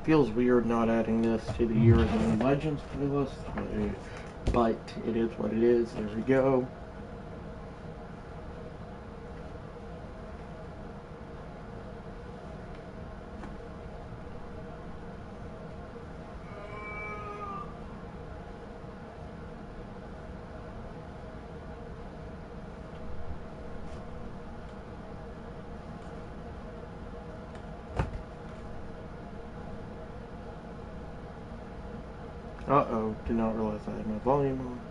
feels weird not adding this to the Years and Legends playlist, but it is what it is. There we go. Uh-oh, did not realize I had my volume on.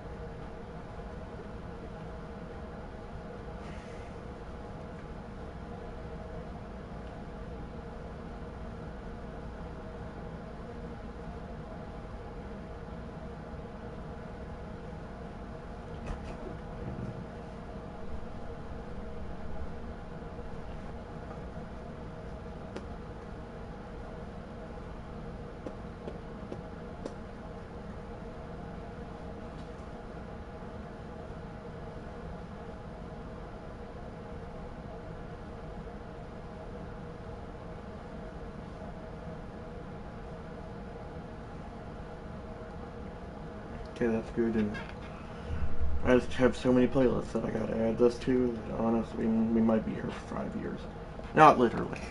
Okay, that's good. And I just have so many playlists that I gotta add this to that honestly, we might be here for 5 years. Not literally.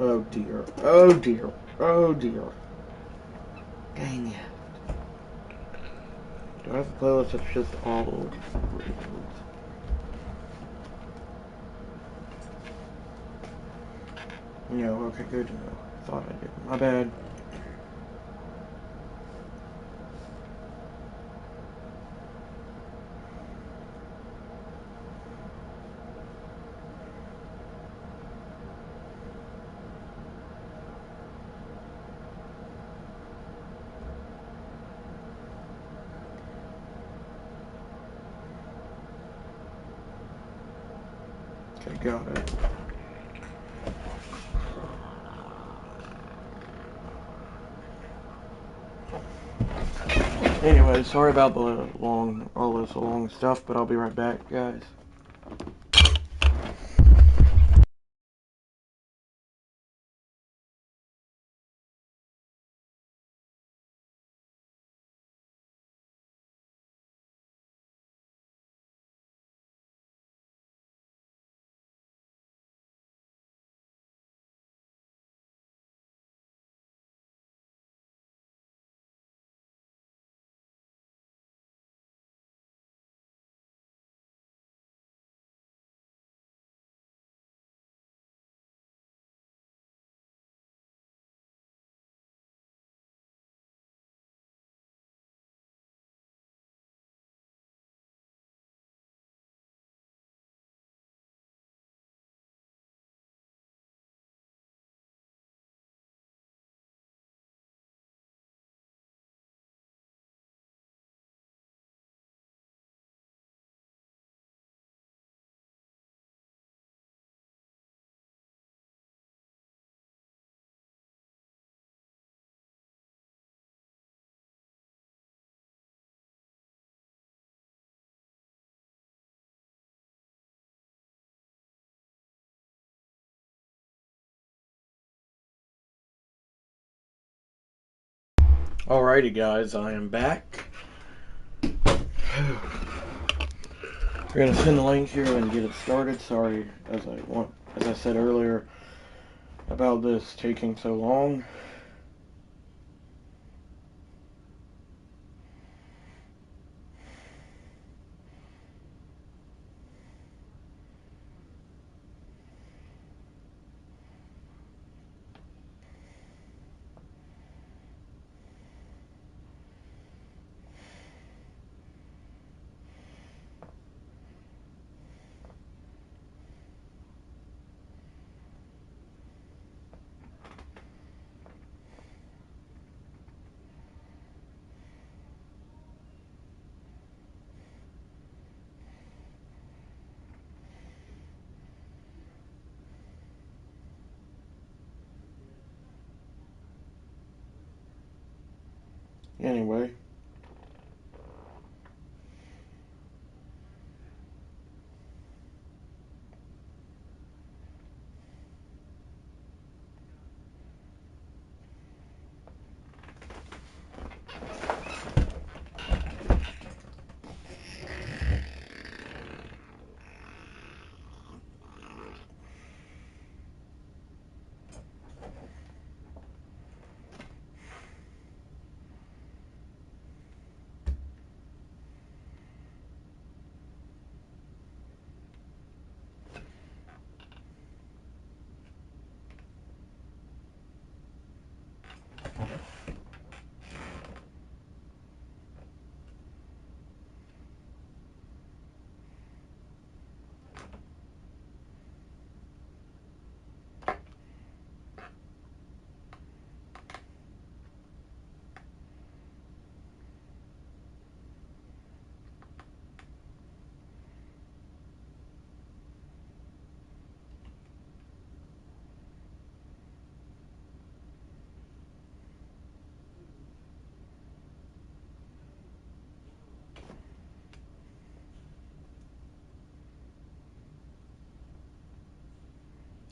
Oh dear. Oh dear. Oh dear. Dang it. Do I have a playlist that's just all over? No, okay, good to know. Thought I did. My bad. Okay, got it. Anyway, sorry about all this long stuff, but I'll be right back, guys. Alrighty, guys, I am back. We're gonna send the link here and get it started. Sorry, as I said earlier, about this taking so long. Anyway.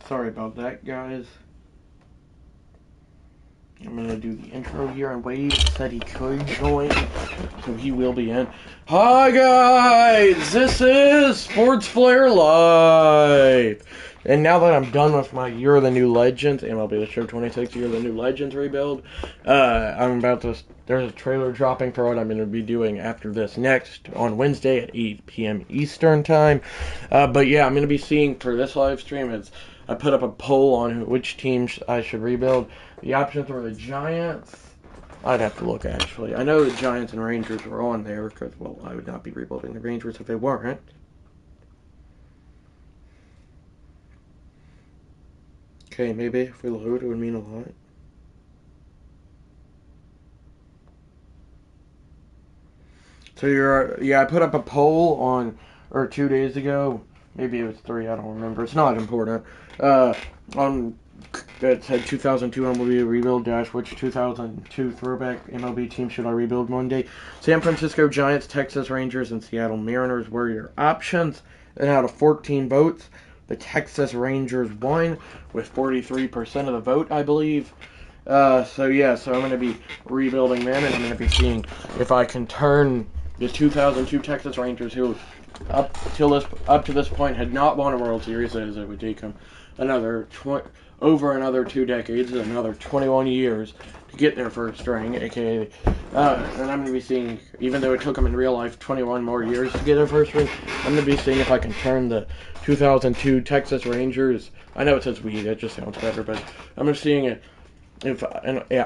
Sorry about that, guys. I'm going to do the intro here, and Wade said he could join, so he will be in. Hi, guys! This is Sports Flare Live! And now that I'm done with my Year of the New Legends, MLB The Show 26 Year of the New Legends rebuild, I'm about to... There's a trailer dropping for what I'm going to be doing after this next on Wednesday at 8 p.m. Eastern Time. But yeah, I'm going to be seeing for this live stream, I put up a poll on which teams I should rebuild. The options were the Giants. I'd have to look, actually. I know the Giants and Rangers were on there, because, well, I would not be rebuilding the Rangers if they weren't. Okay, maybe if we load, it would mean a lot. So I put up a poll or 2 days ago. Maybe it was 3, I don't remember. It's not important. On that said 2002 MLB rebuild which 2002 throwback MLB team should I rebuild Monday? San Francisco Giants, Texas Rangers, and Seattle Mariners were your options. And out of 14 votes, the Texas Rangers won with 43% of the vote, I believe. So I'm going to be rebuilding them, and I'm going to be seeing if I can turn the 2002 Texas Rangers, who up to this point had not won a World Series, as it would take them over another 2 decades, another 21 years to get their first ring, aka, and I'm going to be seeing, even though it took them in real life 21 more years to get their first ring, I'm going to be seeing if I can turn the 2002 Texas Rangers, I know it says we, that just sounds better, but I'm just seeing it,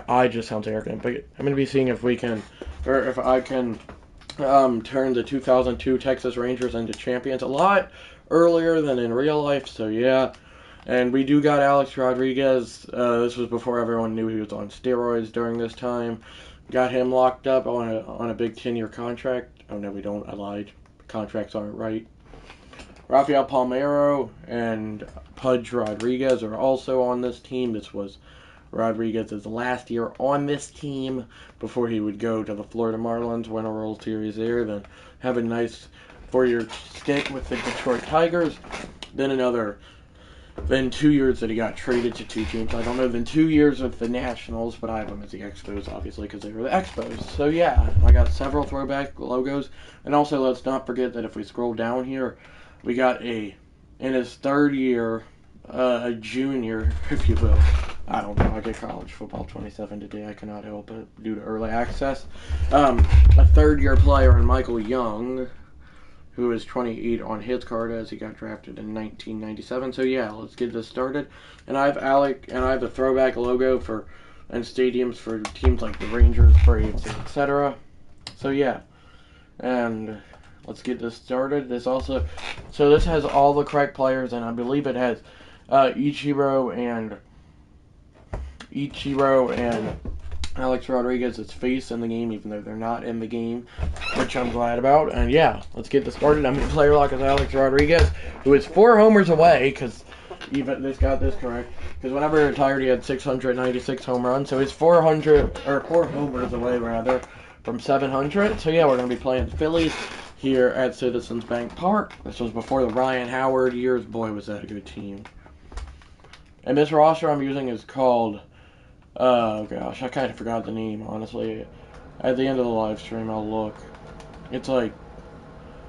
I just sounds arrogant, but I'm going to be seeing if we can, or if I can, turn the 2002 Texas Rangers into champions a lot earlier than in real life, so yeah. And we do got Alex Rodriguez. This was before everyone knew he was on steroids during this time. Got him locked up on a big 10-year contract. Oh, no, we don't. I lied. Contracts aren't right. Rafael Palmeiro and Pudge Rodriguez are also on this team. This was Rodriguez's last year on this team before he would go to the Florida Marlins, win a World Series there, then have a nice 4-year stint with the Detroit Tigers. Then 2 years that he got traded to 2 teams. I don't know, then 2 years with the Nationals, but I have them as the Expos, obviously, because they were the Expos. So yeah, I got several throwback logos. And also, let's not forget that if we scroll down here, we got in his 3rd year, a junior, if you will. I don't know, I get College Football 27 today, I cannot help it, due to early access. A 3rd-year player in Michael Young, who is 28 on his card as he got drafted in 1997. So yeah, let's get this started. And I have the throwback logo and stadiums for teams like the Rangers, Braves, etc. So yeah, and let's get this started. This has all the correct players, and I believe it has Ichiro and Alex Rodriguez's face in the game, even though they're not in the game, which I'm glad about. And yeah, let's get this started. I'm going to player lock as Alex Rodriguez, who is 4 homers away, because even this got this correct. Because whenever he retired, he had 696 home runs. So he's 400 or 4 homers away rather from 700. So yeah, we're gonna be playing the Phillies here at Citizens Bank Park. This was before the Ryan Howard years. Boy, was that a good team. And this roster I'm using is called, oh gosh, I kind of forgot the name, honestly. At the end of the live stream, I'll look. It's like,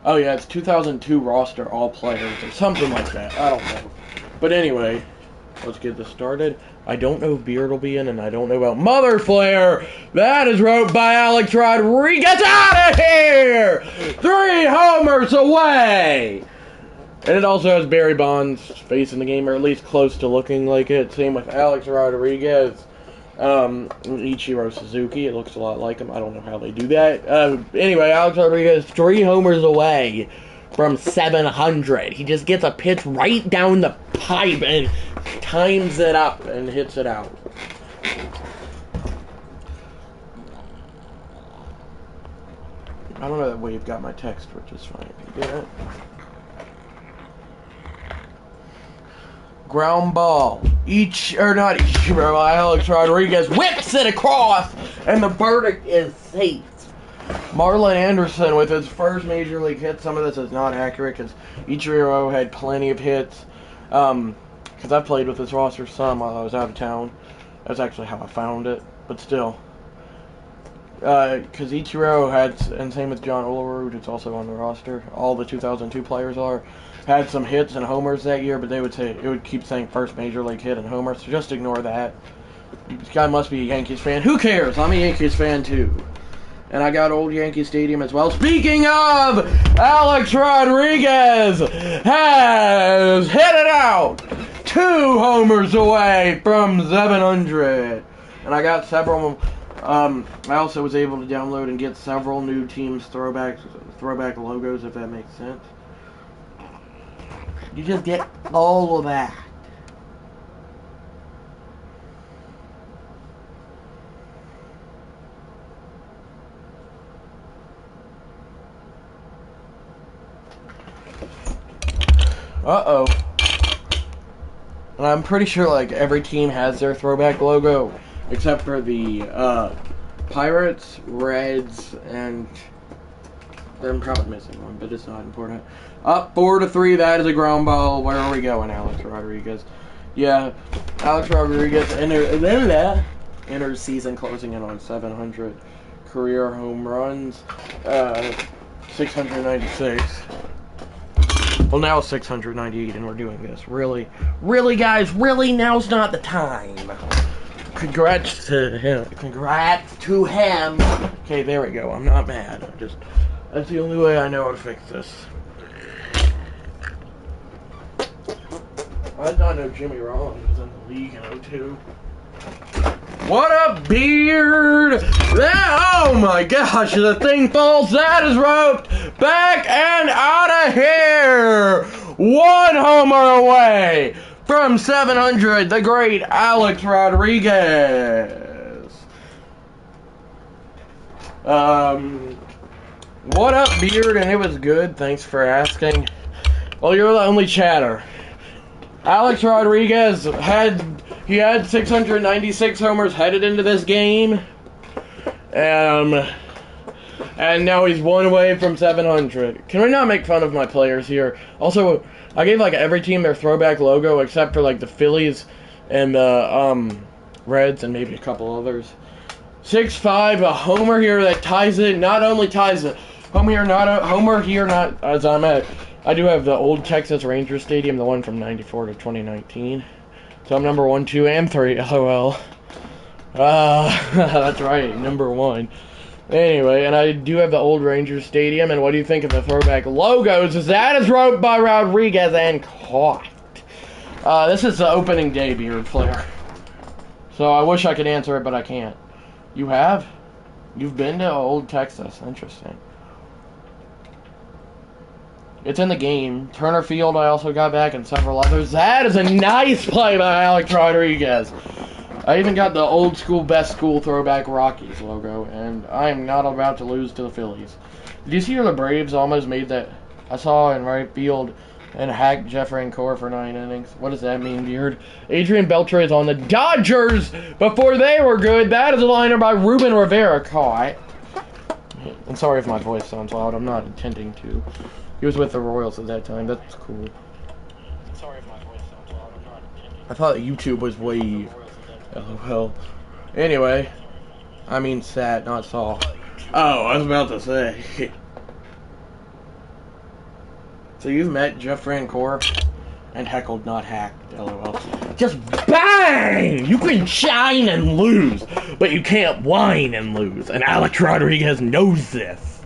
oh yeah, it's 2002 roster, all players, or something like that. I don't know. But anyway, let's get this started. I don't know if Beard will be in, and I don't know about Mother Flare. That is wrote by Alex Rodriguez. Out of here! 3 homers away! And it also has Barry Bonds' face in the game, or at least close to looking like it. Same with Alex Rodriguez. Ichiro Suzuki, it looks a lot like him. I don't know how they do that. Anyway, Alex Rodriguez, 3 homers away from 700. He just gets a pitch right down the pipe and times it up and hits it out. I don't know that way you've got my text, which is fine. You get it? Ground ball. Alex Rodriguez whips it across, and the verdict is safe. Marlon Anderson with his first major league hit. Some of this is not accurate because Ichiro had plenty of hits. Because I played with this roster some while I was out of town. That's actually how I found it, but still. Because Ichiro had, and same with John Olerud, it's also on the roster. All the 2002 players had some hits and homers that year, but they would say it would keep saying first major league hit and homer, so just ignore that. This guy must be a Yankees fan. Who cares? I'm a Yankees fan too. And I got Old Yankee Stadium as well. Speaking of, Alex Rodriguez has hit it out. 2 homers away from 700. And I got several. I also was able to download and get several new teams throwback logos, if that makes sense. You just get all of that. Uh-oh. And I'm pretty sure, like, every team has their throwback logo, except for the, Pirates, Reds, and I'm probably missing one, but it's not important. Up 4-3, that is a ground ball. Where are we going, Alex Rodriguez? Yeah, Alex Rodriguez enters season closing in on 700 career home runs, 696. Well, now 698, and we're doing this. Really, guys, really, now's not the time. Congrats to him. Okay, there we go. I'm not mad. That's the only way I know how to fix this. I did not know Jimmy Rollins was in the league in 2002. What up, Beard? Oh my gosh, the thing falls. That is roped back and out of here. 1 homer away from 700, the great Alex Rodriguez. What up, Beard? And it was good. Thanks for asking. Well, you're the only chatter. Alex Rodriguez had 696 homers headed into this game. And now he's 1 away from 700. Can we not make fun of my players here? Also, I gave like every team their throwback logo except for like the Phillies and the Reds and maybe a couple others. 6-5, a homer here that ties it. Not only ties it. Homer here, not as I'm at. I do have the old Texas Rangers Stadium, the one from 94 to 2019. So I'm number 1, 2, and 3. LOL. That's right, number 1. Anyway, and I do have the old Rangers Stadium, and what do you think of the throwback logos? That is wrote by Rodriguez and caught. This is the opening day, Beard Flare. So I wish I could answer it, but I can't. You have? You've been to old Texas. Interesting. It's in the game. Turner Field I also got back and several others. That is a nice play by Alex Rodriguez. I even got the old school, best school throwback Rockies logo, and I am not about to lose to the Phillies. Did you see how the Braves almost made that? I saw in right field, And hacked Jeffrey and Core for 9 innings. What does that mean, Beard? Adrian Beltre is on the Dodgers before they were good. That is a liner by Ruben Rivera. Caught. I'm sorry if my voice sounds loud. I'm not intending to. He was with the Royals at that time. That's cool. I'm sorry if my voice sounds loud. I'm not intending. I thought YouTube was wave. LOL. Anyway. I mean sat, not saw. Oh, I was about to say. So you've met Jeff Francoeur and heckled, not hacked, LOL. Just bang! You can shine and lose, but you can't whine and lose. And Alex Rodriguez knows this.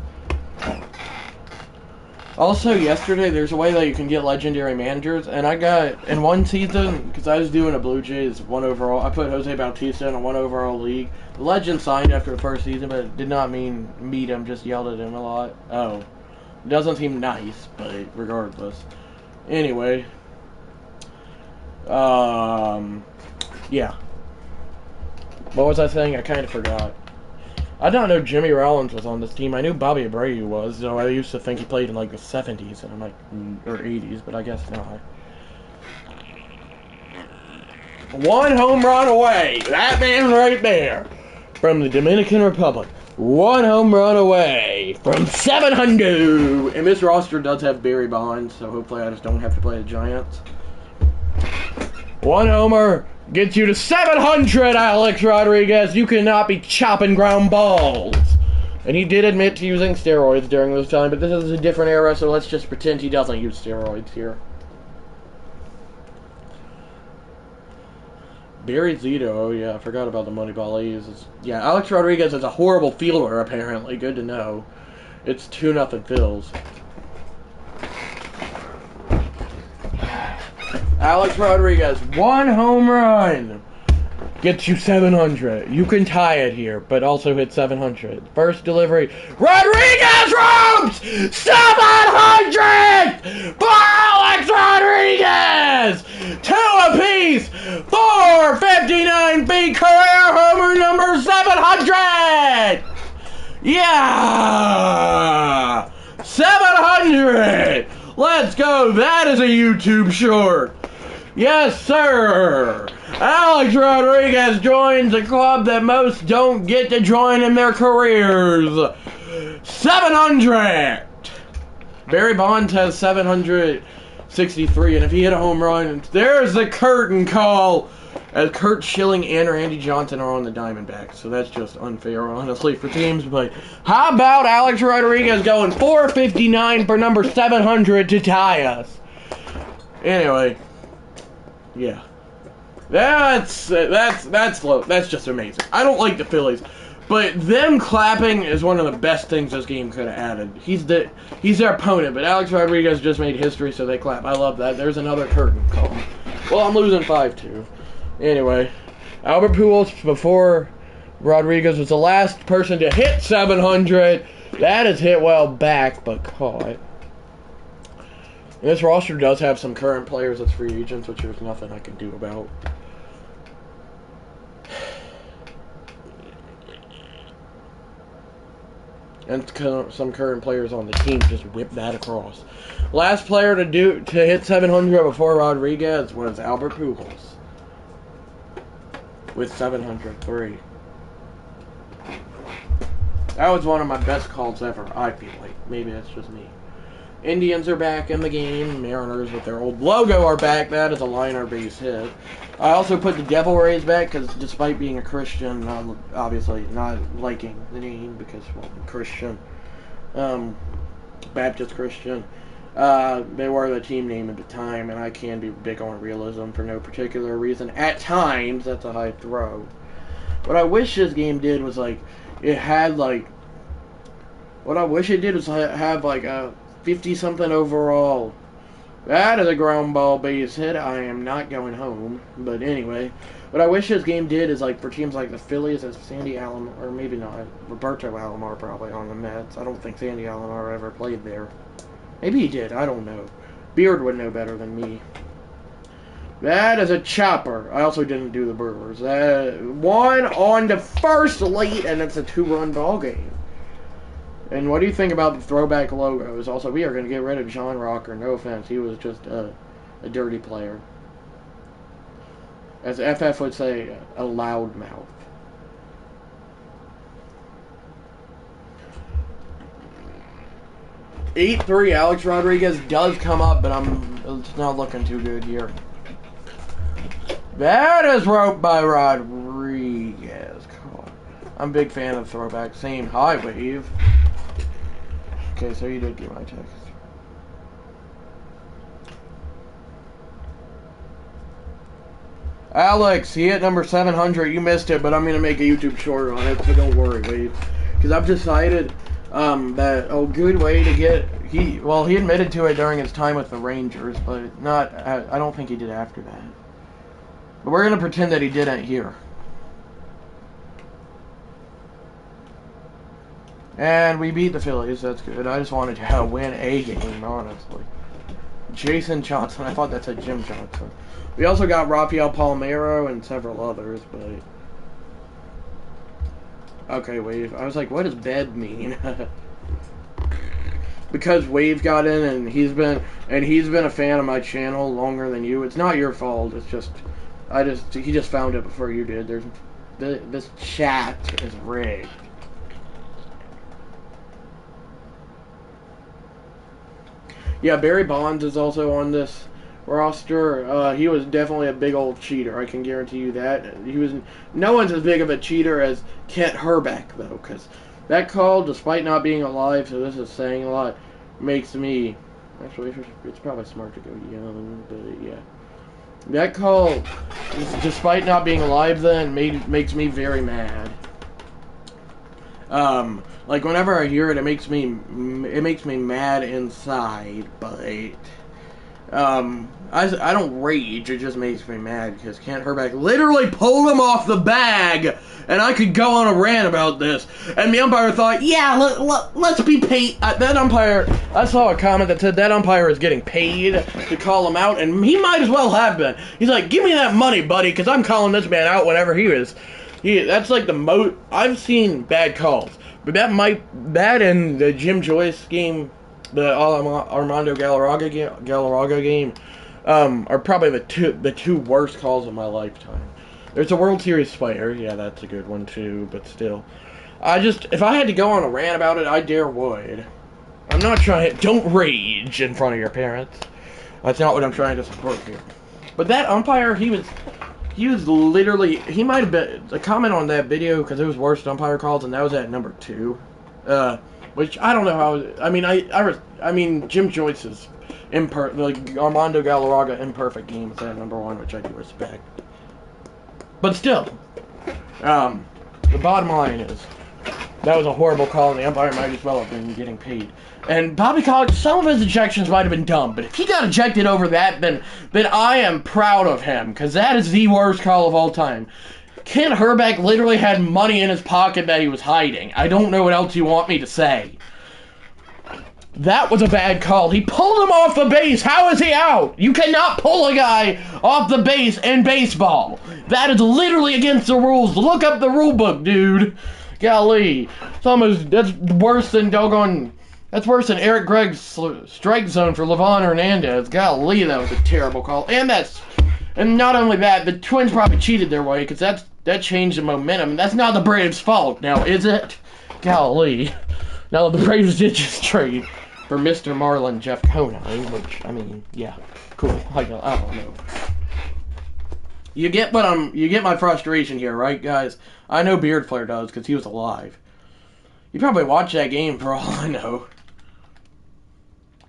Also, yesterday, there's a way that you can get legendary managers, and I got, in one season, because I was doing a Blue Jays 1 overall, I put Jose Bautista in a 1 overall league. The legend signed after the first season, but it did not mean meet him, just yelled at him a lot. Oh. Doesn't seem nice, but regardless. Anyway. Yeah. What was I saying? I kind of forgot. I didn't know Jimmy Rollins was on this team. I knew Bobby Abreu was, so I used to think he played in like the 70s, and I'm like, or 80s, but I guess not. 1 home run away. That man right there. From the Dominican Republic. 1 home run away from 700. And this roster does have Barry Bonds, so hopefully I just don't have to play the Giants. 1 homer gets you to 700, Alex Rodriguez. You cannot be chopping ground balls. And he did admit to using steroids during this time, but this is a different era, so let's just pretend he doesn't use steroids here. Barry Zito, oh yeah, I forgot about the Moneyball A's. Yeah, Alex Rodriguez is a horrible fielder, apparently. Good to know. It's 2-0 Phils. Alex Rodriguez, 1 home run. Gets you 700. You can tie it here, but also hit 700. First delivery. Rodriguez ropes! 700! For Alex Rodriguez! 2 apiece! 459 feet, career homer number 700! Yeah! 700! Let's go! That is a YouTube short! Yes, sir! Alex Rodriguez joins a club that most don't get to join in their careers. 700! Barry Bonds has 763, and if he hit a home run, there's the curtain call, as Kurt Schilling and Randy Johnson are on the Diamondbacks. So that's just unfair, honestly, for teams. But how about Alex Rodriguez going 459 for number 700 to tie us? Anyway. Yeah, that's low. That's just amazing. I don't like the Phillies, but them clapping is one of the best things this game could have added. He's their opponent, but Alex Rodriguez just made history, so they clap. I love that. There's another curtain call. Well, I'm losing 5-2. Anyway, Albert Pujols before Rodriguez was the last person to hit 700. That is hit well back, but caught. And this roster does have some current players as free agents, which there's nothing I can do about. And some current players on the team just whip that across. Last player to hit 700 before Rodriguez was Albert Pujols with 703. That was one of my best calls ever, I feel like. Maybe that's just me. Indians are back in the game. Mariners with their old logo are back. That is a liner base hit. I also put the Devil Rays back because despite being a Christian, obviously not liking the name because, well, I'm Christian. Baptist Christian. They were the team name at the time, and I can be big on realism for no particular reason. At times, that's a high throw. What I wish this game did was, like, it had, like, what I wish it did was have, like, a 50-something overall. That is a ground ball base hit. I am not going home. But anyway, what I wish this game did is, like, for teams like the Phillies, as Sandy Alomar, or maybe not, Roberto Alomar probably on the Mets. I don't think Sandy Alomar ever played there. Maybe he did. I don't know. Beard would know better than me. That is a chopper. I also didn't do the Brewers. One on to first late, and it's a 2-run ball game. And what do you think about the throwback logos? Also, we are going to get rid of John Rocker. No offense, he was just a dirty player. As FF would say, a loudmouth. (8-3) Alex Rodriguez does come up, but it's not looking too good here. That is roped by Rodriguez. I'm a big fan of throwback. Same. Hi, Wave. Okay, so you did get my text. Alex, he hit number 700. You missed it, but I'm going to make a YouTube short on it, so don't worry, Wave. Because I've decided that a good way to get... He admitted to it during his time with the Rangers, but not... I don't think he did after that. But we're going to pretend that he didn't here. And we beat the Phillies. That's good. I just wanted to win a game, honestly. Jason Johnson. I thought that said Jim Johnson. We also got Rafael Palmeiro and several others, but... Okay, Wave. I was like, what does bed mean? Because Wave got in and he's been a fan of my channel longer than you. It's not your fault. It's just he just found it before you did. This chat is rigged. Yeah, Barry Bonds is also on this roster. He was definitely a big old cheater. I can guarantee you that. No one's as big of a cheater as Kent Herbeck, though, because that call, despite not being alive, so this is saying a lot, makes me... Actually, it's probably smart to go young, but yeah. That call, despite not being alive then, makes me very mad. Like, whenever I hear it, it makes me mad inside, but... I don't rage, it just makes me mad, because Kent Herbeck literally pulled him off the bag, and I could go on a rant about this, and the umpire thought, yeah, let's be paid. That umpire, I saw a comment that said that umpire is getting paid to call him out, and he might as well have been. He's like, give me that money, buddy, because I'm calling this man out whenever he is. That's like the most, I've seen bad calls, but that and the Jim Joyce game, the Armando Galarraga game, are probably the two worst calls of my lifetime. There's a World Series fighter, yeah, that's a good one too, but still. If I had to go on a rant about it, I dare would. I'm not trying, don't rage in front of your parents. That's not what I'm trying to support here. But that umpire, he was literally, he might have been, a comment on that video, because it was worst umpire calls, and that was at number 2. Which, I don't know how, I mean, Jim Joyce's like, Armando Galarraga imperfect game is at number 1, which I do respect. But still, the bottom line is, that was a horrible call, and the umpire might as well have been getting paid. And Bobby College, some of his ejections might have been dumb, but if he got ejected over that, then I am proud of him, because that is the worst call of all time. Kent Herbeck literally had money in his pocket that he was hiding. I don't know what else you want me to say. That was a bad call. He pulled him off the base. How is he out? You cannot pull a guy off the base in baseball. That is literally against the rules. Look up the rule book, dude. Golly. That's worse than that's worse than Eric Gregg's strike zone for Livan Hernandez. Golly, that was a terrible call. And not only that, the Twins probably cheated their way, because that changed the momentum. And that's not the Braves' fault now, is it? Golly. Now, the Braves did just trade for Mr. Marlon Jeff Conine, which, I mean, yeah, cool. I don't know. You get my frustration here, right, guys? I know Beard Flare does, because he was alive. You probably watched that game, for all I know.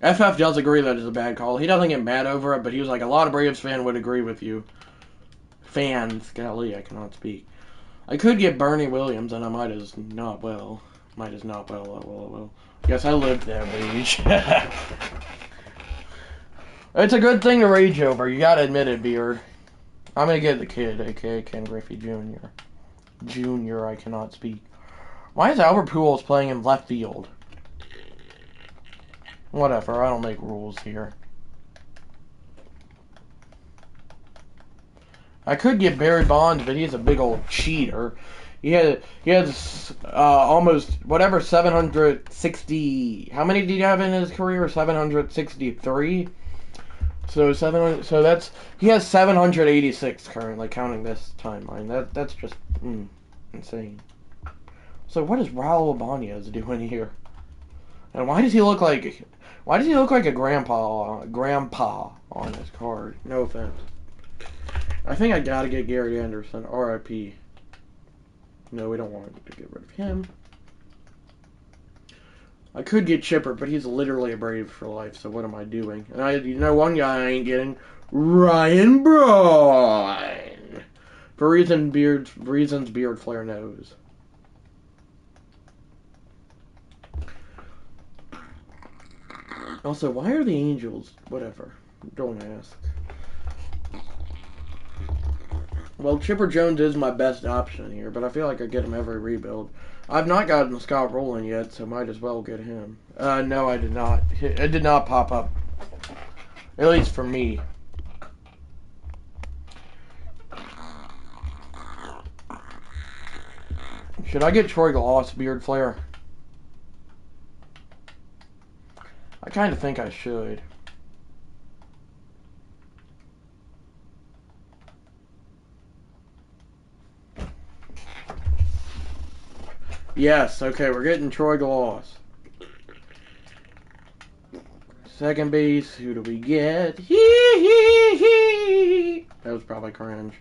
FF does agree that it's a bad call. He doesn't get mad over it, but he was like, a lot of Braves fans would agree with you. Fans. Golly, I cannot speak. I could get Bernie Williams, and I might as not well. Yes, I lived there, Rage. It's a good thing to rage over. You gotta admit it, Beard. I'm gonna get the kid, aka Ken Griffey Jr. I cannot speak. Why is Albert Pujols playing in left field? Whatever, I don't make rules here. I could get Barry Bonds, but he's a big old cheater. he has almost whatever 760. How many did he have in his career? 763. So that's he has 786 currently, counting this timeline. That's just insane. So what is Raul Ibanez doing here? And why does he look like a grandpa on his card? No offense. I think I gotta get Gary Anderson, R.I.P. No, we don't want to get rid of him. I could get Chipper, but he's literally a Brave for life, so what am I doing? And one guy I ain't getting, Ryan Braun. For reasons Beard Flare knows. Also, why are the Angels? Whatever. Don't ask. Well, Chipper Jones is my best option here, but I feel like I get him every rebuild. I've not gotten Scott Rowland yet, so might as well get him. No, I did not. It did not pop up. At least for me. Should I get Troy Glass, Beard Flare? I kind of think I should. Yes, okay, we're getting Troy Glass. Second base, who do we get? Hee. That was probably cringe.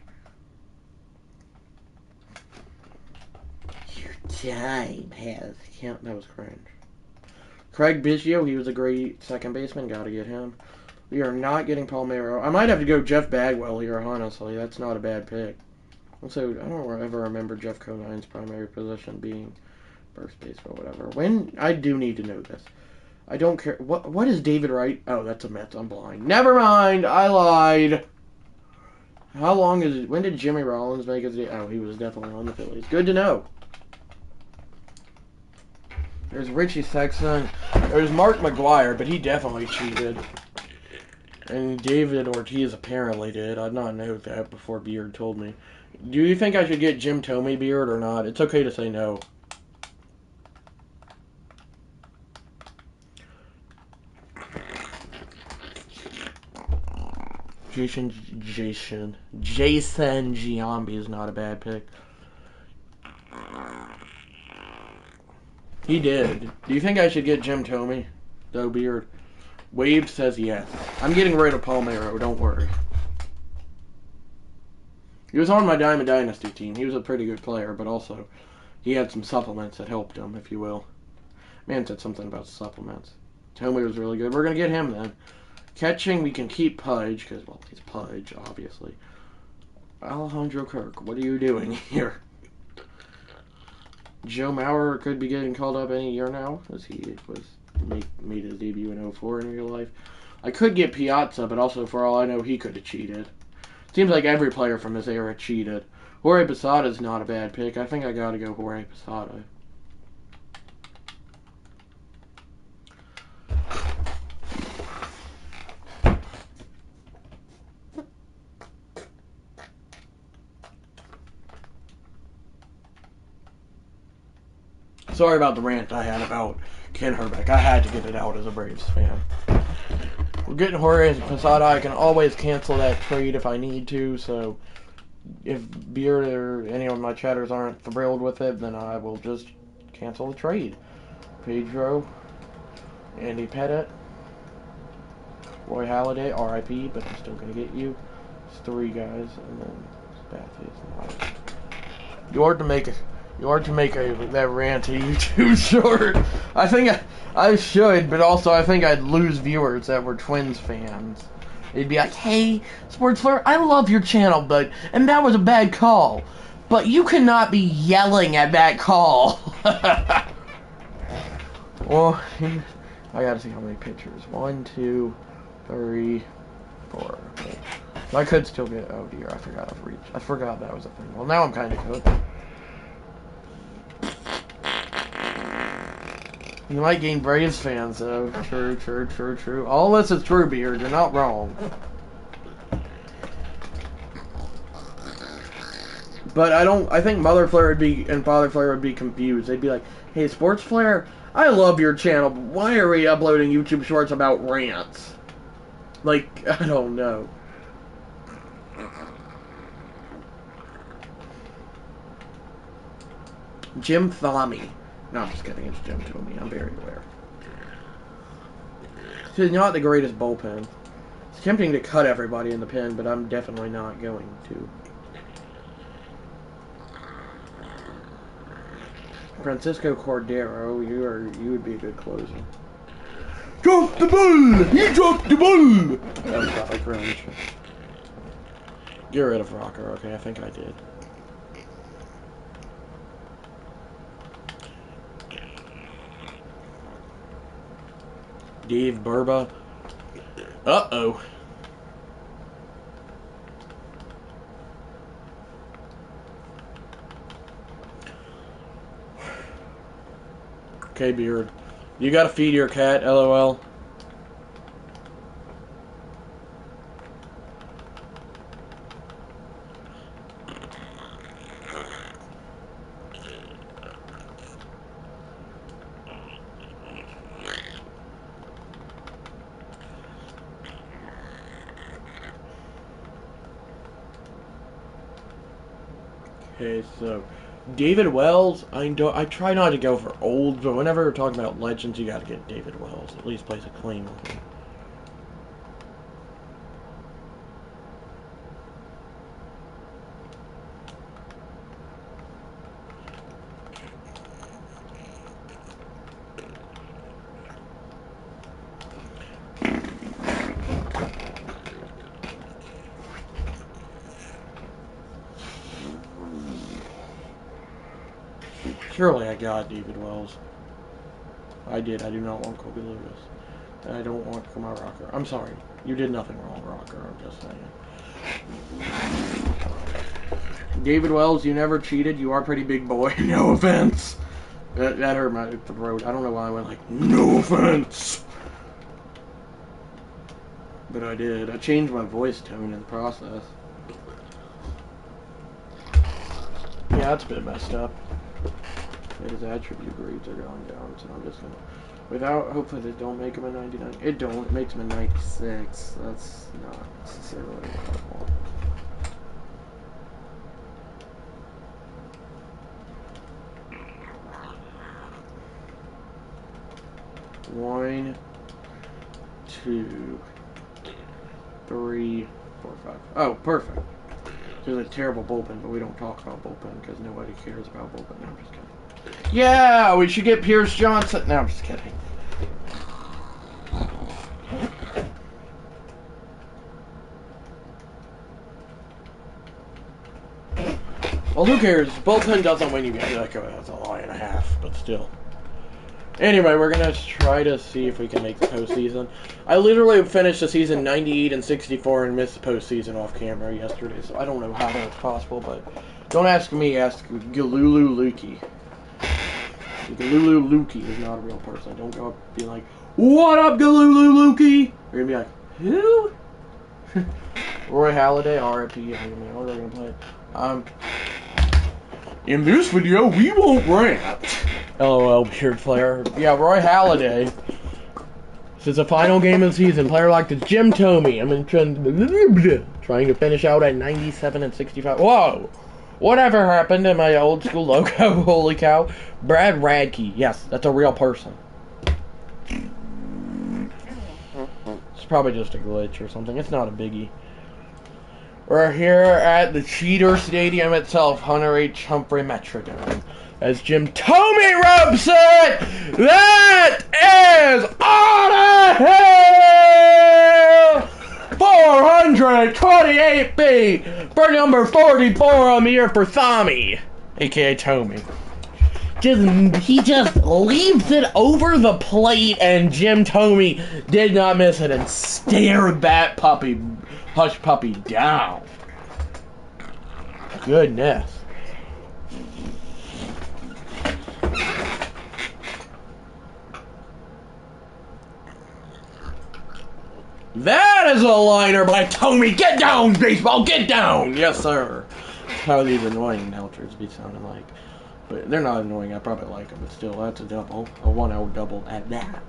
Your time has count. That was cringe. Craig Biggio, he was a great second baseman. Gotta get him. We are not getting Palmeiro. I might have to go Jeff Bagwell here, honestly. That's not a bad pick. Also, I don't ever remember Jeff Conine's primary position being first base or whatever. I do need to know this. I don't care. What is David Wright? Oh, that's a Mets. I'm blind. Never mind. I lied. How long is it? When did Jimmy Rollins make his? Oh, he was definitely on the Phillies. Good to know. There's Richie Sexton. There's Mark McGwire, but he definitely cheated. And David Ortiz apparently did. I did not know that before Beard told me. Do you think I should get Jim Thome, Beard, or not? It's okay to say no. Jason Giambi is not a bad pick. He did. Do you think I should get Jim Thome, though, Beard? Wade says yes. I'm getting rid of Palmeiro, don't worry. He was on my Diamond Dynasty team. He was a pretty good player, but also he had some supplements that helped him, if you will. Man said something about supplements. Thome was really good. We're going to get him then. Catching, we can keep Pudge, because, well, he's Pudge, obviously. Alejandro Kirk, what are you doing here? Joe Mauer could be getting called up any year now, as he made his debut in 04 in real life. I could get Piazza, but also, for all I know, he could have cheated. Seems like every player from this era cheated. Jorge Posada's not a bad pick. I think I gotta go Jorge Posada. Sorry about the rant I had about Ken Herbeck. I had to get it out as a Braves fan. We're getting Jorge Posada. I can always cancel that trade if I need to, so if Beard or any of my chatters aren't thrilled with it, then I will just cancel the trade. Pedro, Andy Pettit, Roy Halladay, R.I.P., but I'm still going to get you. It's 3 guys, and then Bathy. You are to make that rant too short. I think I should, but also I think I'd lose viewers that were Twins fans. They'd be like, "Hey, Sports Flare, I love your channel, and that was a bad call. But you cannot be yelling at that call." Well, I gotta see how many pictures. 1, 2, 3, 4. Okay. I could still get. Oh dear, I forgot that was a thing. Well, now I'm kind of cooked. You might gain Braves fans, though. True. All this is true, Beard. You're not wrong. But I think Mother Flare would be, and Father Flare would be confused. They'd be like, hey, Sports Flare, I love your channel, but why are we uploading YouTube shorts about rants? Like, I don't know. Jim Thommy. No, I'm just kidding. It's Jim Thommy. I'm very aware. He's not the greatest bullpen. It's tempting to cut everybody in the pen, but I'm definitely not going to. Francisco Cordero, you would be a good closer. Drop the ball! He dropped the ball! That was probably cringe. Get rid of Rocker. Okay, I think I did. Dave Burba. Uh-oh. Okay, Beard. You gotta feed your cat, LOL. Okay, so David Wells, I try not to go for old, but whenever we're talking about legends, you gotta get David Wells. At least place a claim on him. Surely I got David Wells. I did. I do not want Kobe Lewis. And I don't want Kumar Rocker. I'm sorry. You did nothing wrong, Rocker. I'm just saying. David Wells, you never cheated. You are pretty big boy. No offense. That hurt my throat. I don't know why I went like, no offense. But I did. I changed my voice tone in the process. Yeah, that's a bit messed up. His attribute grades are going down, so I'm just gonna, without, hopefully they don't make him a 99. It don't, it makes him a 96. That's not necessarily what I want. 1, 2, 3, 4, 5. Oh, perfect. There's a terrible bullpen, but we don't talk about bullpen because nobody cares about bullpen. No, I'm just kidding. Yeah, we should get Pierce Johnson. No, I'm just kidding. Well, who cares? Bullpen doesn't win you guys. Like, oh, that's a lie and a half, but still. Anyway, we're going to try to see if we can make the postseason. I literally finished the season 98 and 64 and missed the postseason off camera yesterday, so I don't know how that's possible, but don't ask me, ask Galulu Lukey. Galulu Lukey is not a real person. Don't go up and be like, what up, Galulu Lukey? You're going to be like, who? Roy Halladay, RIP. I don't know what they're going to play. In this video, we won't rant. LOL, Beard Player. Yeah, Roy Halladay. This is the final game of the season. Player like the Jim Thomey. I'm trying to finish out at 97 and 65. Whoa! Whatever happened to my old school logo? Holy cow. Brad Radke. Yes, that's a real person. It's probably just a glitch or something. It's not a biggie. We're here at the Cheater Stadium itself, Hunter H. Humphrey Metrodome. As Jim Thomey rubs it, that is on a hill! 428 feet for number 44 on the year for Thomey, aka Thomey. He just leaves it over the plate, and Jim Thomey did not miss it and stared that hush puppy down. Goodness. That is a liner by Thomey. Get down, baseball, get down! Yes, sir. how these annoying announcers be sounding like. But they're not annoying. I probably like them, but still, that's a double. A 1-hour double at that.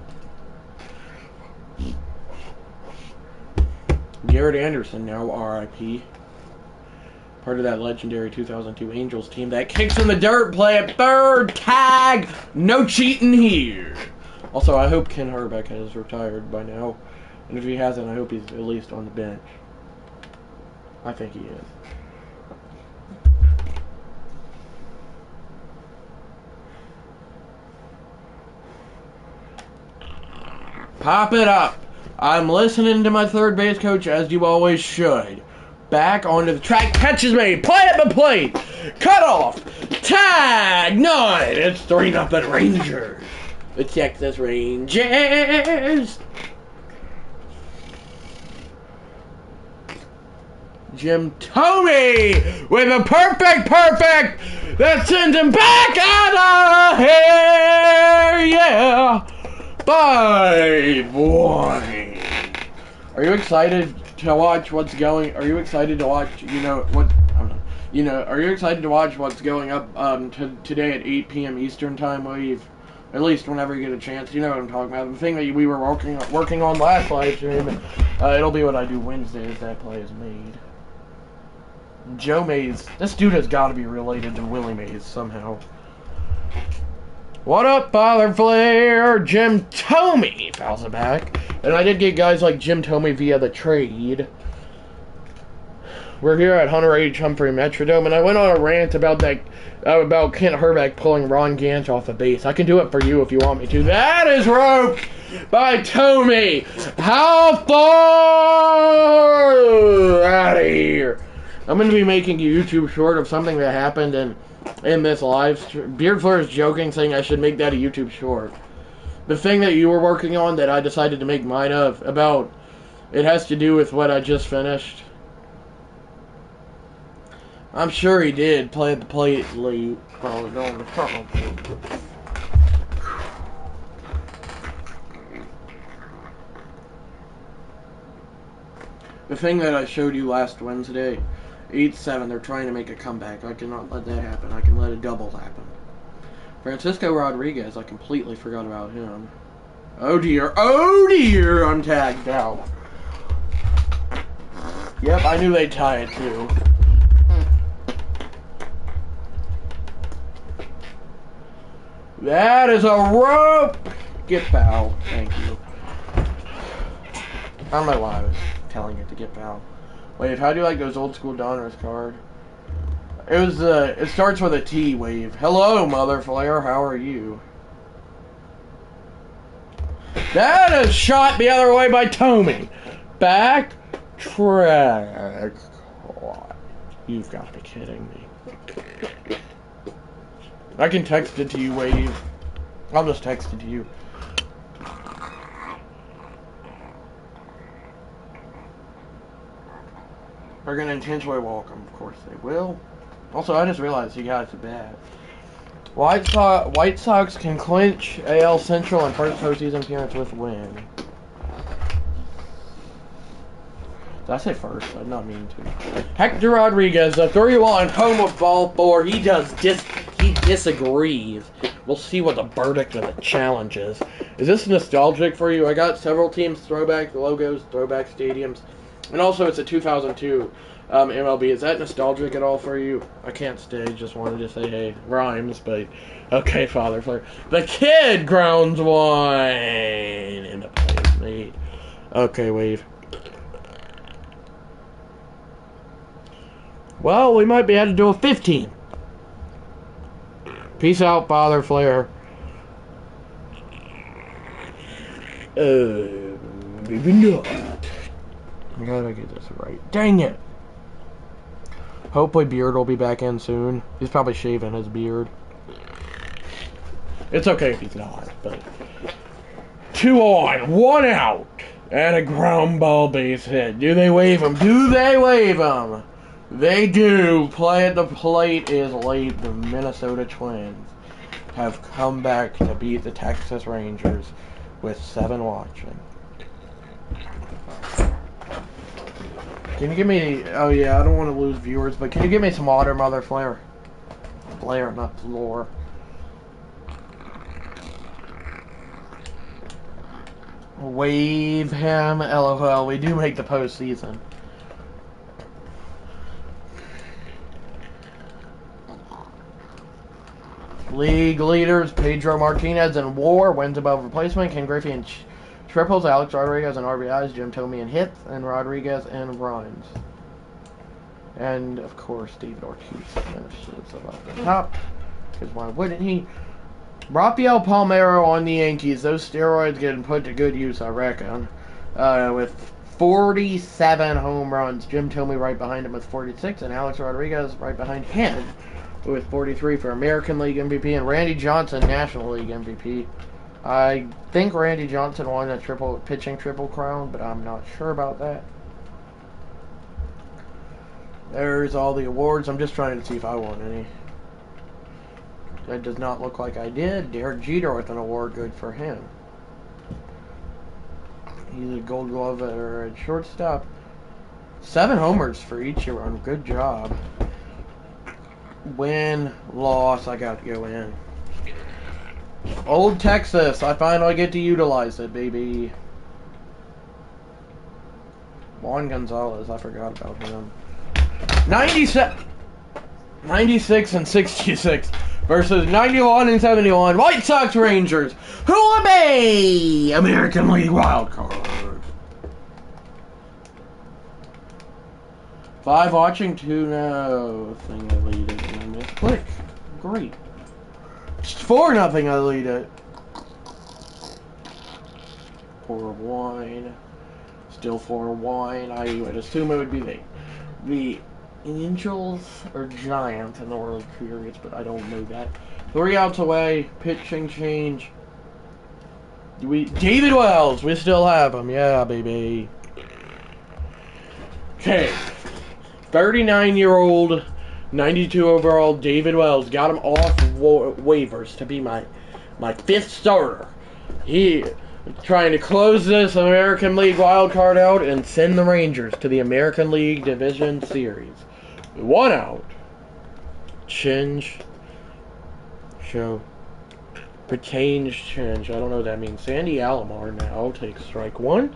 Garrett Anderson, now RIP. Part of that legendary 2002 Angels team that kicks in the dirt, play at third, tag, no cheating here. Also, I hope Ken Herbeck has retired by now. And if he hasn't, I hope he's at least on the bench. I think he is. Pop it up. I'm listening to my third base coach, as you always should. Back onto the track, catches me, play at the plate, cut off, tag, none. It's 3-0 Rangers. The Texas Rangers. Jim Thome with a perfect that sends him back out of here. Yeah. 5-1. Are you excited to watch what's going? Are you excited to watch? You know what? I don't know. You know, are you excited to watch what's going up today at 8 p.m. Eastern time? Wave, at least whenever you get a chance. You know what I'm talking about. The thing that we were working on last live stream. It'll be what I do Wednesdays. That play is made. Joe Mays. This dude has got to be related to Willie Mays somehow. What up, Father Flair? Jim Thome fouls it back. And I did get guys like Jim Thome via the trade. We're here at Hunter H. Humphrey Metrodome, and I went on a rant about that, about Kent Herbeck pulling Ron Gant off the base. I can do it for you if you want me to. That is roped by Thome. How far out of here? I'm going to be making a YouTube short of something that happened in this live stream. Beard Fleur is joking, saying I should make that a YouTube short. The thing that you were working on that I decided to make mine of, about, it has to do with what I just finished. I'm sure he did play at the plate late. Probably going to front. The thing that I showed you last Wednesday, 8-7, they're trying to make a comeback. I cannot let that happen. I can let a double happen. Francisco Rodriguez, I completely forgot about him. Oh dear, I'm tagged out. Yep, I knew they'd tie it too. That is a rope! Get foul. Thank you. I don't know why I was telling it to get foul. Wave, how do you like those old school Donruss card? It was it starts with a T, Wave. Hello, Mother Flair, how are you? That is shot the other way by Thome. Back track. You've got to be kidding me. I can text it to you, Wave. I'll just text it to you. They're going to intentionally walk him. Of course they will. Also, I just realized you guys are bad. White Sox can clinch AL Central and first postseason appearance with win. Did I say first? I did not mean to. Hector Rodriguez, the 3-1 home of ball 4. He disagrees. We'll see what the verdict of the challenge is. Is this nostalgic for you? I got several teams, throwback logos, throwback stadiums. And also, it's a 2002 MLB. Is that nostalgic at all for you? I can't stay. Just wanted to say, hey, rhymes, but okay, Father Flair. The kid grounds one, and the play is made. Okay, Wave. Well, we might be able to do a 15. Peace out, Father Flair. Maybe not. I gotta get this right. Dang it! Hopefully Beard will be back in soon. He's probably shaving his beard. It's okay if he's not, but... 2 on, 1 out, and a ground ball base hit. Do they wave him? Do they wave him? They do. Play at the plate is late. The Minnesota Twins have come back to beat the Texas Rangers with 7 watching. Can you give me... Oh, yeah, I don't want to lose viewers, but can you give me some water, Mother Flare? Flare, not floor. Wave him, LOL. We do make the postseason. League leaders: Pedro Martinez in WAR, wins above replacement. Ken Griffey in triples. Alex Rodriguez in RBIs. Jim Thome in hits, and Rodriguez in runs. And of course, David Ortiz finishes above the top. Because why wouldn't he? Rafael Palmeiro on the Yankees. Those steroids getting put to good use, I reckon. With 47 home runs. Jim Thome right behind him with 46, and Alex Rodriguez right behind him with 43 for American League MVP, and Randy Johnson, National League MVP. I think Randy Johnson won a pitching triple crown, but I'm not sure about that. There's all the awards. I'm just trying to see if I won any. That does not look like I did. Derek Jeter with an award, good for him. He's a Gold Glove at shortstop. 7 homers for Ichiro. Good job. Win, loss, I got to go in. Old Texas, I finally get to utilize it, baby. Juan Gonzalez, I forgot about him. 96 and 66 versus 91 and 71. White Sox Rangers, who obey American League wild card. 5 watching, 2 no. Thing I lead it and I missed. Click. Great. 4-0 I lead it. Pour of wine. Still 4 wine. I would assume it would be the Angels or Giants in the World Series, but I don't know that. 3 outs away. Pitching change. David Wells. We still have him. Yeah, baby. Okay. 39-year-old, 92 overall David Wells. Got him off waivers to be my 5th starter. He trying to close this American League wild card out and send the Rangers to the American League Division Series. 1 out. Change. Show. Change. I don't know what that means. Sandy Alomar now takes strike 1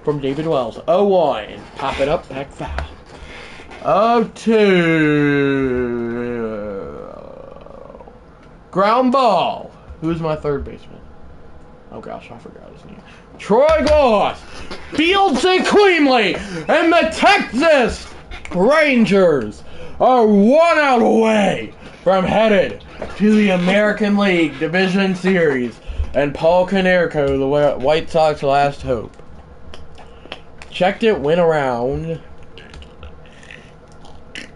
from David Wells. 0-1. Pop it up. Back foul. 0-2. Ground ball. Who's my third baseman? Oh gosh, I forgot his name. Troy Glass fields it cleanly, and the Texas Rangers are 1 out away from headed to the American League Division Series, and Paul Konerko, the White Sox last hope. Checked it, went around.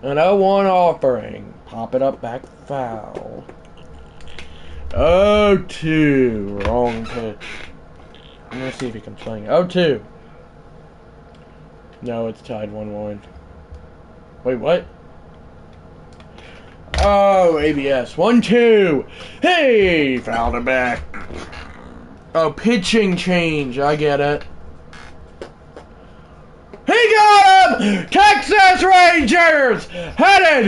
An 0-1 offering. Pop it up, back foul. 0-2. Wrong pitch. I'm going to see if he can swing. 0-2. No, it's tied 1-1. Wait, what? Oh, ABS. 1-2. Hey! Fouled it back. Oh, pitching change. I get it. He got him! Texas Rangers headed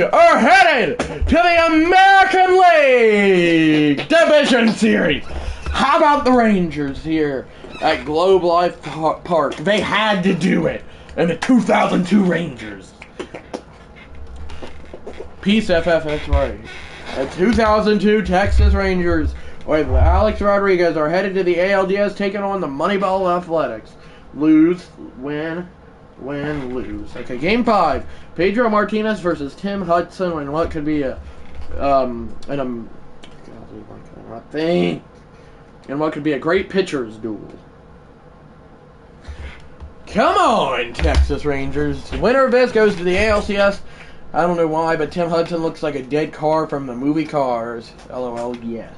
to the American League Division Series. How about the Rangers here at Globe Life Park? They had to do it. And the 2002 Rangers. Peace, FF, that's right. The 2002 Texas Rangers with Alex Rodriguez are headed to the ALDS, taking on the Moneyball Athletics. Lose, win, lose. Okay, game 5. Pedro Martinez versus Tim Hudson in what could be in what could be a great pitcher's duel. Come on, Texas Rangers. The winner of this goes to the ALCS. I don't know why, but Tim Hudson looks like a dead car from the movie Cars. LOL, yes.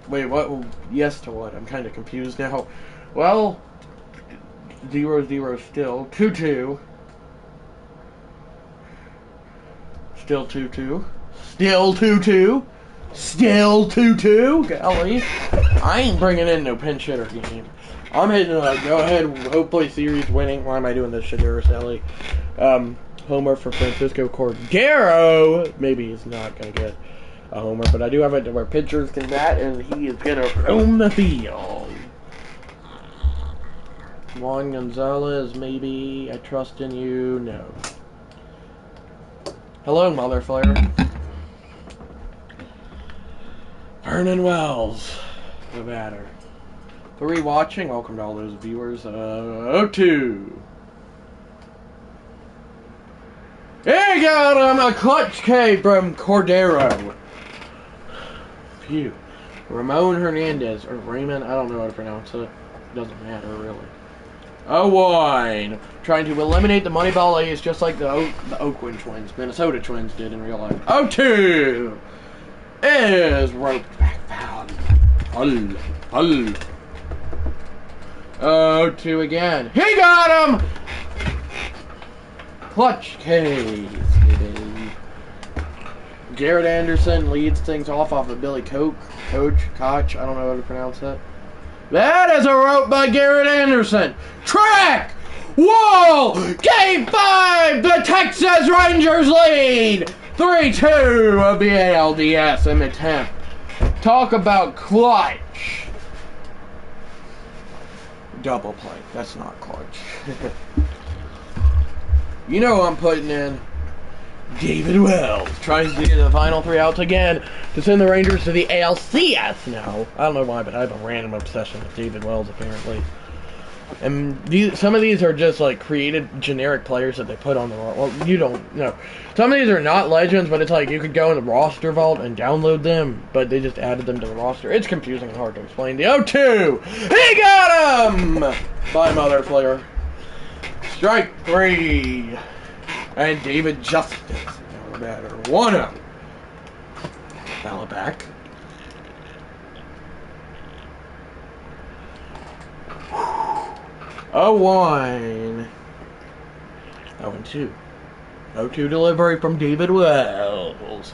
Wait, what? Yes to what? I'm kind of confused now. Well, 0-0 still. 2-2. Still 2-2. Still 2-2. Still 2-2. Golly. I ain't bringing in no pinch hitter game. I'm hitting go ahead, hopefully series winning. Why am I doing this shit here, Sally? Homer for Francisco Cordero. Maybe he's not going to get a homer, but I do have it to where pitchers can bat, and he is going to roam the field. Juan Gonzalez, maybe. I trust in you. No. Hello, Mother Flare. Vernon Wells, the batter. 3 watching. Welcome to all those viewers. 0-2. He got him a clutch K from Cordero. Phew. Ramon Hernandez, or Raymond, I don't know how to pronounce it. Doesn't matter, really. 0-1. Trying to eliminate the Moneyball A's just like the Oakland Twins, Minnesota Twins did in real life. 0-2. Is roped back foul. 0-2 again. He got him! Clutch case. Garrett Anderson leads things off of Billy Koch. I don't know how to pronounce that. That is a rope by Garrett Anderson. Track! Wall! Game 5! The Texas Rangers lead! 3-2 of the ALDS in the 10th. Talk about clutch. Double play. That's not clutch. You know who I'm putting in. David Wells tries to get the final 3 outs again to send the Rangers to the ALCS now. I don't know why, but I have a random obsession with David Wells apparently. And some of these are just like created generic players that they put on the roster. Well, you don't know. Some of these are not legends, but it's like you could go in the roster vault and download them, but they just added them to the roster. It's confusing and hard to explain. The 0-2! He got him! By Mother Flare. Strike 3. And David Justice. No matter. 1-0. Foul back. Oh, 1. 0-2. 0-2 delivery from David Wells.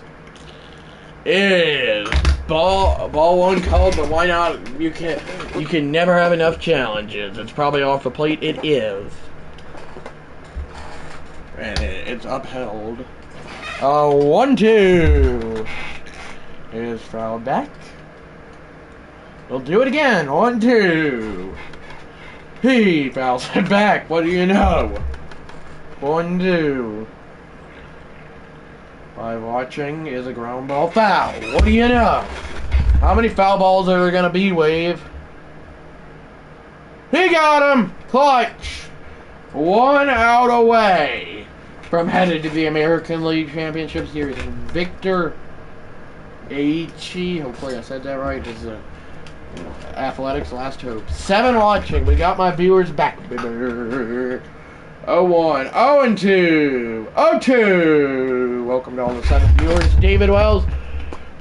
Is ball 1 called, but why not? You can never have enough challenges. It's probably off the plate. It is. And it's upheld. 1-2 is fouled back. We'll do it again. 1-2. He fouls it back. What do you know? 1-2. By watching is a ground ball foul. What do you know? How many foul balls are there gonna be, Wave? He got him. Clutch. 1 out away from headed to the American League Championship Series. Victor Aichi, hopefully I said that right. This is Athletics Last Hope. 7 watching. We got my viewers back. 0-1. 0-2. 0-2. Welcome to all the 7 viewers. David Wells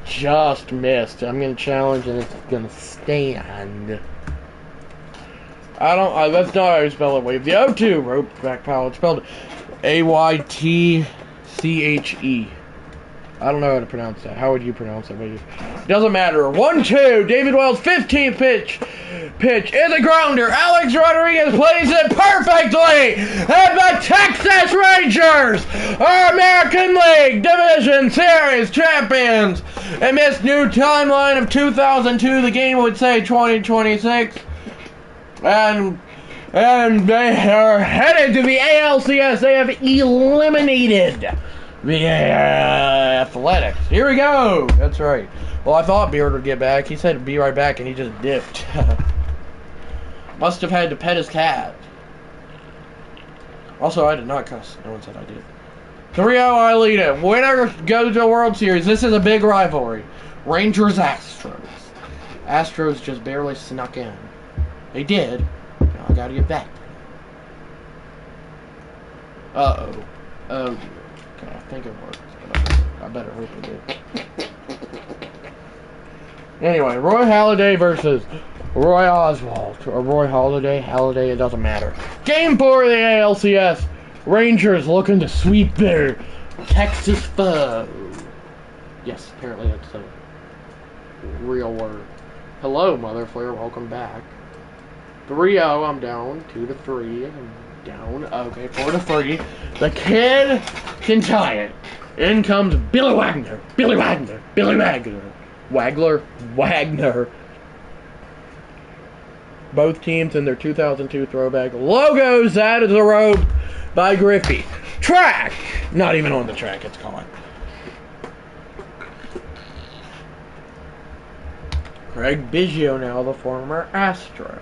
just missed. I'm going to challenge and it's going to stand. That's not how you spell it, Wave. The 0-2 rope back foul. It's spelled Aytche. I don't know how to pronounce that. How would you pronounce it, Wave? Doesn't matter. 1-2. David Wells' 15th pitch is a grounder. Alex Rodriguez plays it perfectly. And the Texas Rangers are American League Division Series champions. In this new timeline of 2002, the game would say 2026. And they are headed to the ALCS. They have eliminated the Athletics. Here we go. That's right. Well, I thought Beard would get back. He said he'd be right back, and he just dipped. Must have had to pet his cat. Also, I did not cuss. No one said I did. 3-0, I lead it. Winner goes to the World Series. This is a big rivalry. Rangers-Astros. Astros just barely snuck in. They did. Now I gotta get back. Uh-oh. Oh, okay, I think it worked. I better hope it did. Anyway, Roy Halladay versus Roy Oswald. Or Roy Halladay, it doesn't matter. Game 4 of the ALCS. Rangers looking to sweep their Texas foe. Yes, apparently that's a real word. Hello, Mother Flare. Welcome back. 3-0. I'm down. 2-3. I'm down. Okay, 4-3. The kid can tie it. In comes Billy Wagner. Billy Wagner. Billy Wagner. Wagner. Both teams in their 2002 throwback logos out of the rope by Griffey. Track! Not even on the track, it's gone. Craig Biggio now, the former Astro.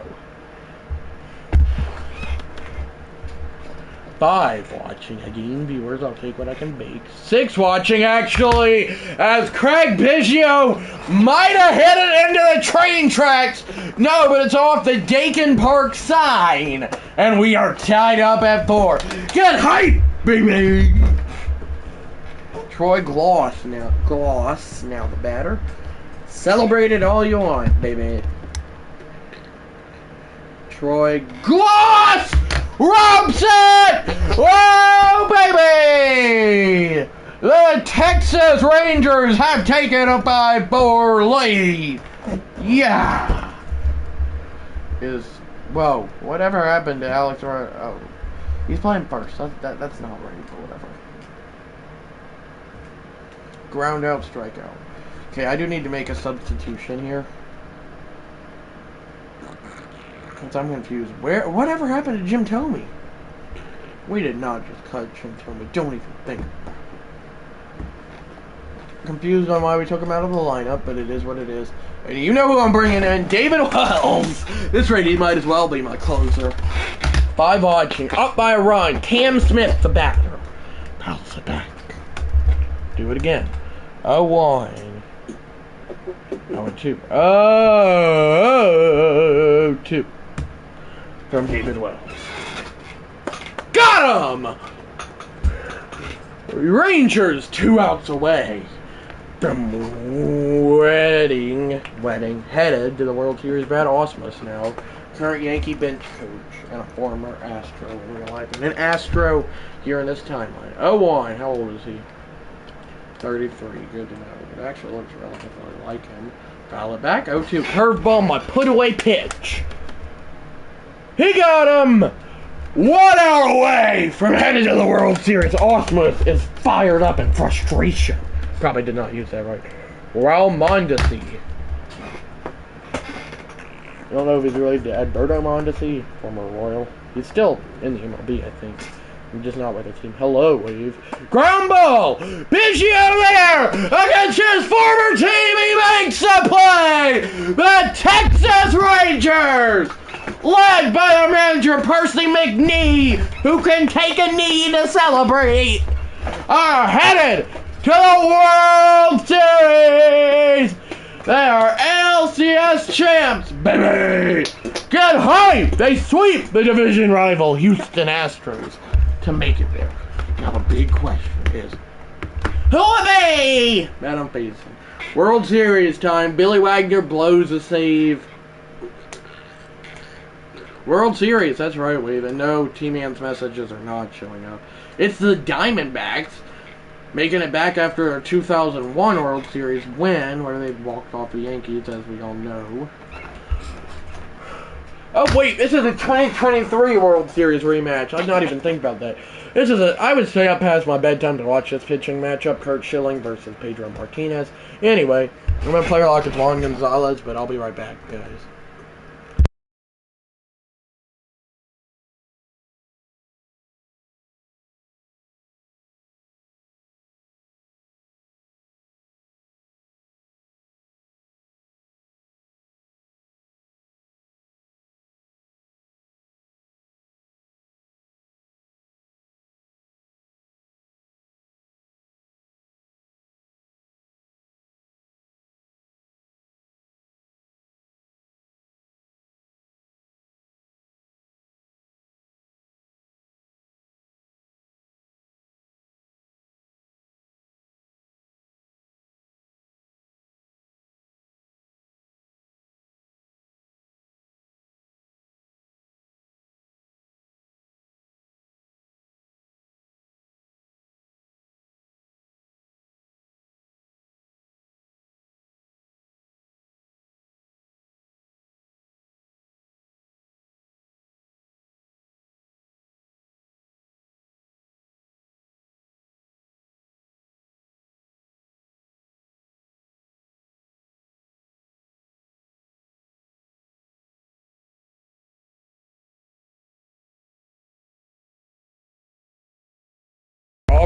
5 watching again, viewers. I'll take what I can bake. 6 watching, actually, as Craig Biggio might have hit it into the train tracks. No, but it's off the Dakin Park sign, and we are tied up at 4. Get hype, baby! Troy Gloss now. Gloss now the batter. Celebrate it all you want, baby. Troy Gloss rubs it! Whoa, baby! The Texas Rangers have taken a 5-4 lead. Yeah. Whoa, whatever happened to Alex? Oh, he's playing first. That's not right, but whatever. Ground out, strikeout. Okay, I do need to make a substitution here. Because I'm confused. Whatever happened to Jim Thome? We did not just cut Jim Thome. Don't even think. Confused on why we took him out of the lineup, but it is what it is. And you know who I'm bringing in? David Wells! This rate, he might as well be my closer. 5 watching. Up by a run. Cam Smith, the batter. Bounce it back. Do it again. 0-1. 0-2. 0-2. From David Wells. Got him! Rangers 2 outs away from headed to the World Series. Brad Ausmus now, current Yankee bench coach and a former Astro in real life. And an Astro here in this timeline. 0-1. How old is he? 33. Good to know. It actually looks relatively like him. Foul it back. 0-2. Curveball, my put away pitch. He got him! 1 hour away from headed to the World Series. Ausmus is fired up in frustration. Probably did not use that right. Raul Mondesi. I don't know if he's related to Alberto Mondesi, former Royal. He's still in the MLB, I think. I'm just not with the team. Hello, Wave. Ground ball! Biggio there! Against his former team, he makes a play! The Texas Rangers! Led by their manager, Percy McNee, who can take a knee to celebrate, are headed to the World Series! They are LCS champs, baby! Get hype! They sweep the division rival Houston Astros to make it there. Now the big question is, who are they that I'm facing? World Series time. Billy Wagner blows a save. World Series, that's right, Wave. And no, T-Man's messages are not showing up. It's the Diamondbacks making it back after a 2001 World Series win, where they walked off the Yankees, as we all know. Oh, wait, this is a 2023 World Series rematch. I did not even think about that. I would stay up past my bedtime to watch this pitching matchup. Kurt Schilling versus Pedro Martinez. Anyway, I'm going to play like it's Juan Gonzalez, but I'll be right back, guys.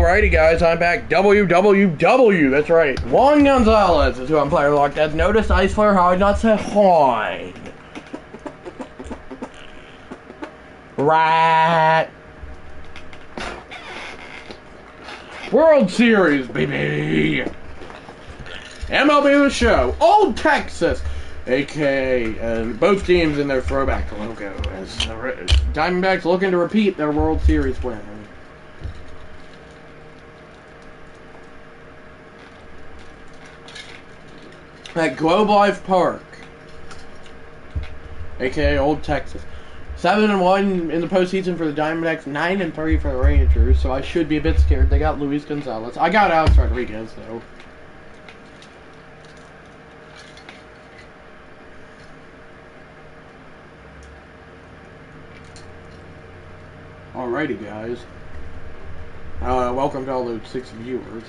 Alrighty, guys, I'm back. WWW. That's right. Juan Gonzalez is who I'm playing like that. Notice Ice Flare how I not say Juan. Right. World Series, baby. MLB The Show. Old Texas. A.K.A. Both teams in their throwback logo. As the Diamondbacks looking to repeat their World Series win. At Globe Life Park, a.k.a. Old Texas. 7-1 in the postseason for the Diamondbacks, 9-3 for the Rangers, so I should be a bit scared. They got Luis Gonzalez. I got Alex Rodriguez, though. Alrighty, guys. Welcome to all those 6 viewers.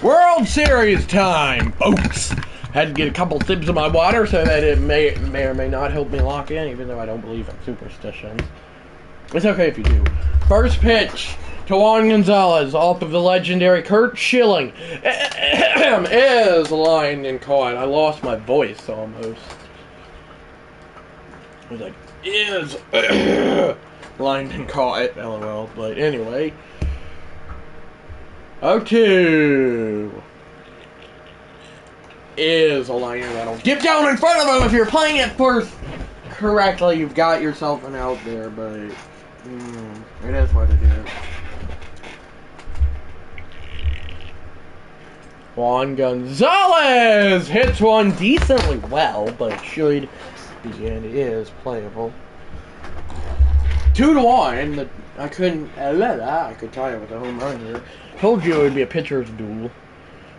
World Series time, folks! Had to get a couple sips of my water so that it may or may not help me lock in, even though I don't believe in superstitions. It's okay if you do. First pitch to Juan Gonzalez off of the legendary Curt Schilling is lined and caught. I lost my voice almost. I was like, is lined and caught, lol. But anyway. 0-2 is a liner that'll dip down in front of him if you're playing it first correctly. You've got yourself an out there, but it is what it is. Juan Gonzalez hits one decently well, but it should be and is playable. 2-1. I could tie it with a home run here. Told you it would be a pitcher's duel.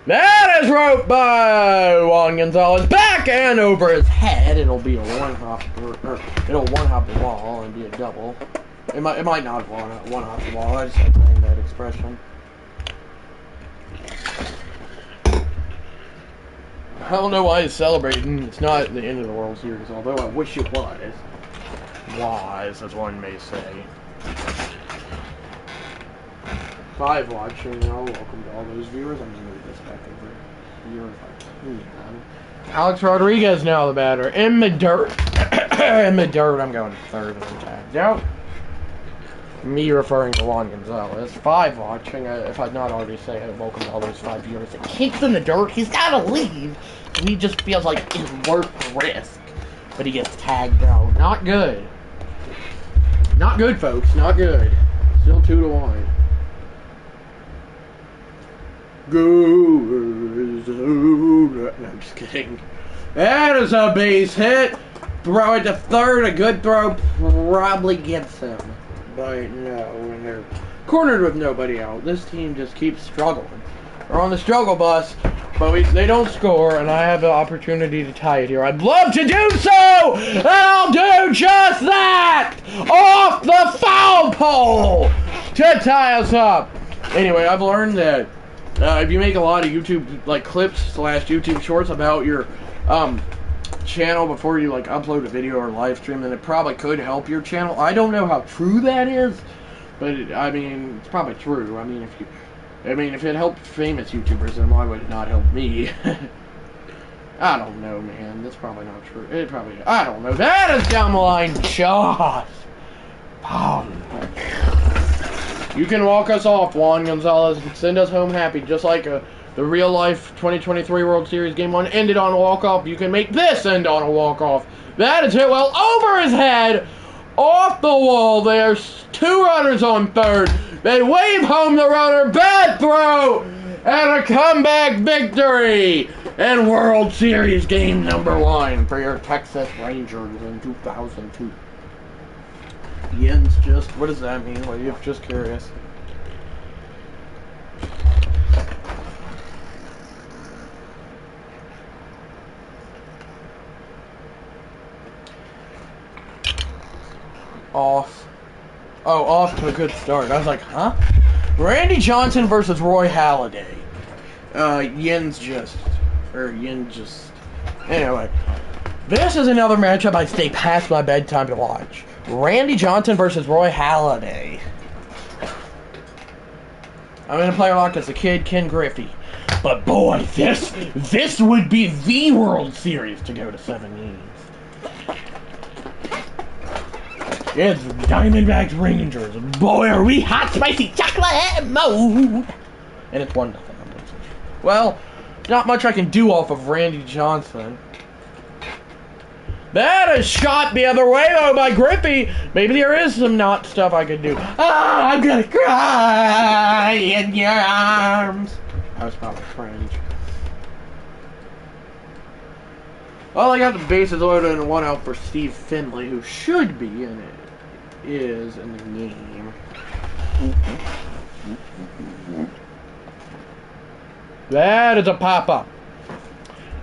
That is roped by Juan Gonzalez. Back and over his head. It'll be a one-hop, it'll one-hop the wall and be a double. It might not one-hop the wall. I just like saying that expression. I don't know why he's celebrating. It's not the end of the World Series, although I wish it was. As one may say. 5 watching now. Welcome to all those viewers. I'm going to move this back over here if I can. Alex Rodriguez now the batter. In the dirt. In the dirt. I'm going third and tagged out. Me referring to Juan Gonzalez. 5 watching. If I'd not already say welcome to all those 5 viewers. The kid's in the dirt. He's got to leave. He just feels like it's worth the risk. But he gets tagged out. Not good. Not good, folks. Not good. Still 2-1. No, I'm just kidding. That is a base hit. Throw it to third. A good throw probably gets him. But no, when they're cornered with nobody out, this team just keeps struggling. They're on the struggle bus, but they don't score, and I have the opportunity to tie it here. I'd love to do so, and I'll do just that! Off the foul pole to tie us up. Anyway, I've learned that if you make a lot of YouTube clips / YouTube shorts about your channel before you upload a video or live stream, then it probably could help your channel. I don't know how true that is, but I mean it's probably true. I mean if it helped famous YouTubers, then why would it not help me? I don't know, man. That's probably not true. It probably. I don't know. That is down the line, Josh. You can walk us off, Juan Gonzalez, and send us home happy, just like the real-life 2023 World Series Game 1 ended on a walk-off. You can make this end on a walk-off. That is hit well over his head, off the wall. There's 2 runners on third. They wave home the runner. Bad throw, and a comeback victory in World Series Game number 1 for your Texas Rangers in 2002. Yens just, what does that mean? Well, you're just curious. Off. Oh, off to a good start. I was like, huh? Randy Johnson versus Roy Halladay. Yens just Or Yin just... Anyway. This is another matchup I stay past my bedtime to watch. Randy Johnson versus Roy Halladay. I'm in a player lock as a kid, Ken Griffey. But boy, this would be the World Series to go to 7 years. It's Diamondbacks Rangers. Boy, are we hot, spicy chocolate mode. And it's 1-0. Well, not much I can do off of Randy Johnson. That is shot the other way, though, by Griffey. Maybe there is some not stuff I could do. Ah, I'm gonna cry in your arms. That was probably French. Well, I got the bases loaded and 1 out for Steve Finley, who should be in it. Is in the game. That is a pop-up.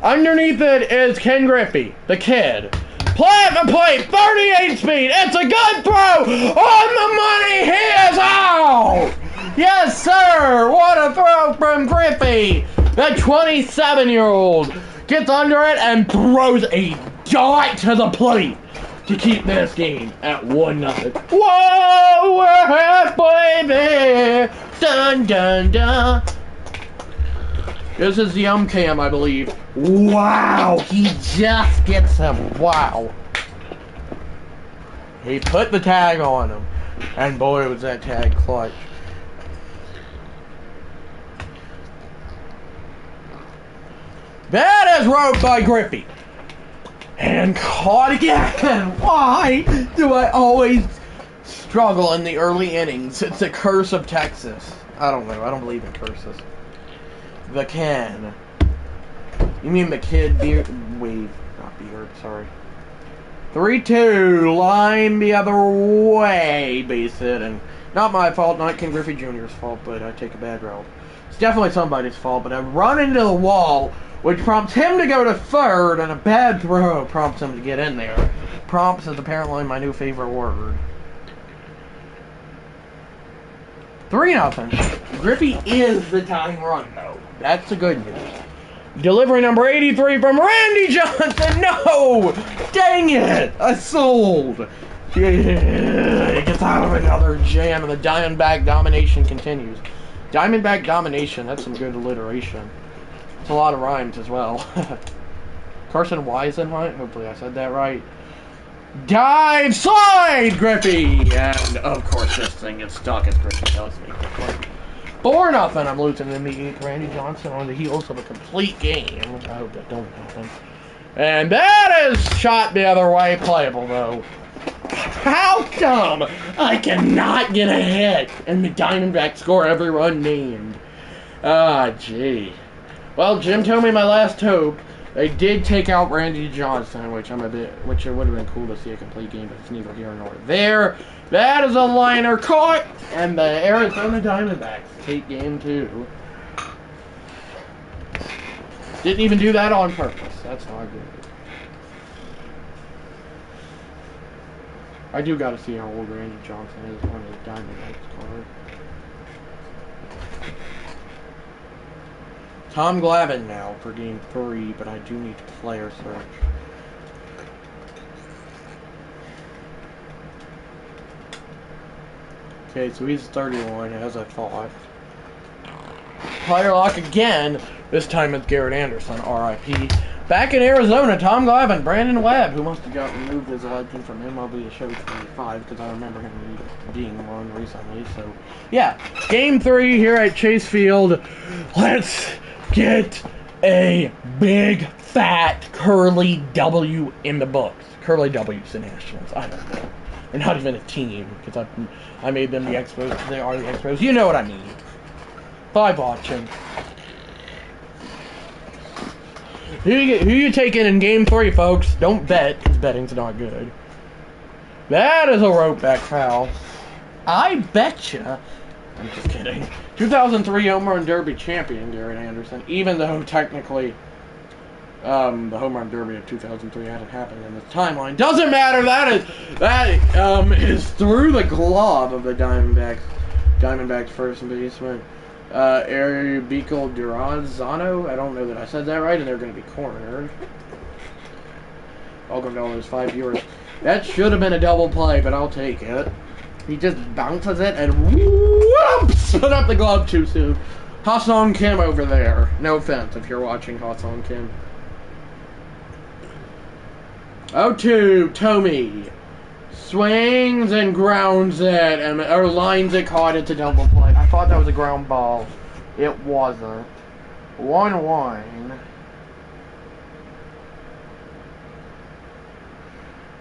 Underneath it is Ken Griffey, the kid. Play at the plate, 38 speed. It's a good throw. On the money, he is out. Yes, sir. What a throw from Griffey. The 27-year-old gets under it and throws a dart to the plate to keep this game at 1-0. Whoa, we're halfway there. Dun, dun, dun. This is the cam, I believe. Wow, he just gets him. Wow. He put the tag on him. And boy, was that tag clutch. That is roped by Griffey. And caught again. Why do I always struggle in the early innings? It's a curse of Texas. I don't know. I don't believe in curses. The can. You mean the kid beard? Wave, not beard, sorry. 3-2, line the other way, base hit, and not my fault, not Ken Griffey Jr.'s fault, but I take a bad route. It's definitely somebody's fault, but I run into the wall, which prompts him to go to third, and a bad throw prompts him to get in there. Prompts is apparently my new favorite word. 3-0. Griffey is the tying run, though. That's the good news. Delivery number 83 from Randy Johnson. No! Dang it! I sold. Yeah, it gets out of another jam, and the Diamondback domination continues. Diamondback domination. That's some good alliteration. It's a lot of rhymes as well. Carson Weisenhunt. Hopefully I said that right. Dive slide, Griffey! And, of course, this thing gets stuck as Griffey tells me. 4-0, I'm losing in the 8th. Randy Johnson on the heels of a complete game. I hope that don't happen. And that is shot the other way. Playable, though. How come I cannot get a hit and the Diamondbacks score every run named? Ah, gee. Well, Jim told me my last hope. They did take out Randy Johnson, which it would have been cool to see a complete game, but it's neither here nor there. That is a liner caught, and the Arizona Diamondbacks take game 2. Didn't even do that on purpose. That's not good. I do gotta see how old Randy Johnson is on his Diamondbacks card. Tom Glavine now for game 3, but I do need to player search. Okay, so he's 31, as I thought. Player lock again. This time it's Garrett Anderson, RIP. Back in Arizona, Tom Glavine, Brandon Webb, who must have got removed as a legend from MLB Show 25, because I remember him being one recently. So, yeah, game 3 here at Chase Field. Let's get a big, fat, curly W in the books. Curly W's the Nationals. I don't know. They're not even a team, because I made them the Expos. They are the Expos. You know what I mean. Bye, watching. Who you taking in game 3, folks? Don't bet, because betting's not good. That is a rope back foul. I betcha. I'm just kidding. 2003 Home Run Derby champion, Garrett Anderson. Even though technically the Home Run Derby of 2003 hadn't happened in this timeline. Doesn't matter. That is through the glove of the Diamondbacks first baseman. Aribico Duranzano. I don't know that I said that right, and they're going to be cornered. Welcome to all those 5 viewers. That should have been a double play, but I'll take it. He just bounces it and whoops! Put up the glove too soon. Ha-Sung Kim over there. No offense if you're watching Ha-Sung Kim. 0-2, Tomy. Swings and grounds it, or lines it, caught it to double play. I thought that was a ground ball. It wasn't. 1-1.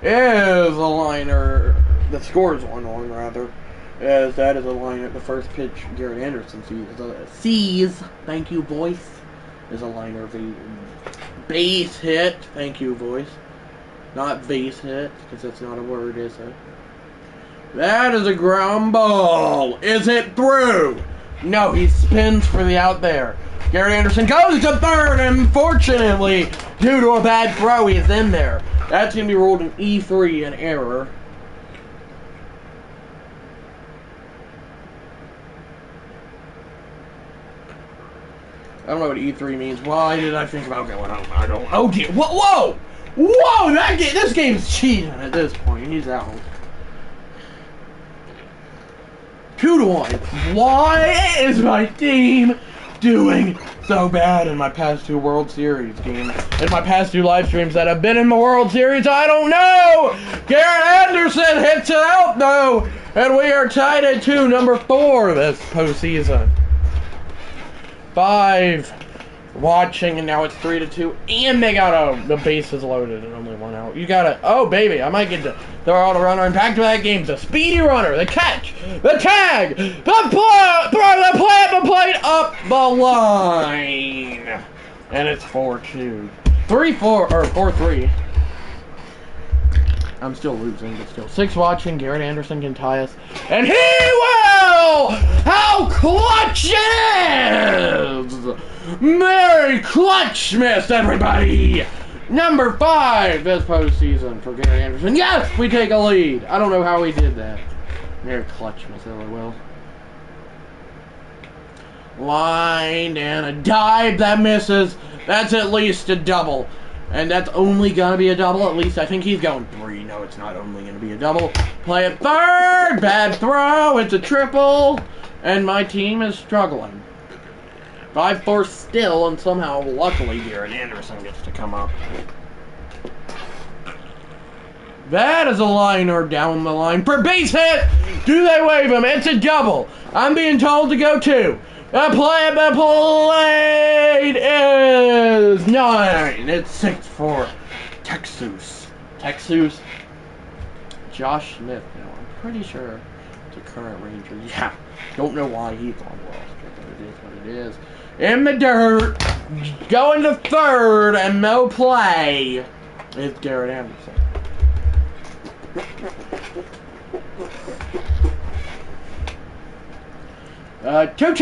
Is a liner. The score is 1-1, rather. As that is a liner. The first pitch Garrett Anderson sees. Thank you, voice. Is a liner. The base hit. Thank you, voice. Not base hit, because that's not a word, is it? That is a ground ball. Is it through? No, he spins for the out there. Garrett Anderson goes to third, and unfortunately, due to a bad throw, he is in there. That's going to be ruled an E3, an error. I don't know what E3 means. Why did I think about going home? I don't. Oh dear. Whoa! Whoa! This game's cheating at this point. He's out. 2-1. Why is my team doing so bad in my past 2 World Series games? In my past 2 live streams that have been in the World Series? I don't know! Garrett Anderson hits it out, though! And we are tied at 2, number 4 this postseason. 5 watching, and now it's 3-2, and they got the bases loaded and only 1 out. You gotta, oh baby, I might get to throw out a runner and back to that game. The speedy runner, the catch, the tag, the play at the plate, up the line, and it's 4-2, 3-4 or 4-3. I'm still losing, but still. 6 watching. Garrett Anderson can tie us. And he will! How clutch it is! Merry Clutchmas, everybody! Number 5 this postseason for Garrett Anderson. Yes, we take a lead. I don't know how we did that. Merry Clutchmas, LOL. Line and a dive that misses. That's at least a double. And that's only going to be a double. At least I think he's going 3. No, it's not only going to be a double. Play at third. Bad throw. It's a triple. And my team is struggling. 5-4 still. And somehow, luckily, Garrett Anderson gets to come up. That is a liner down the line for base hit. Do they wave him? It's a double. I'm being told to go 2. The play at the plate is 9. It's 6-4. Texas. Josh Smith. Now, I'm pretty sure it's a current Ranger. Yeah. Don't know why he's on the roster, but it is what it is. In the dirt. Going to third and no play. It's Garrett Anderson. Two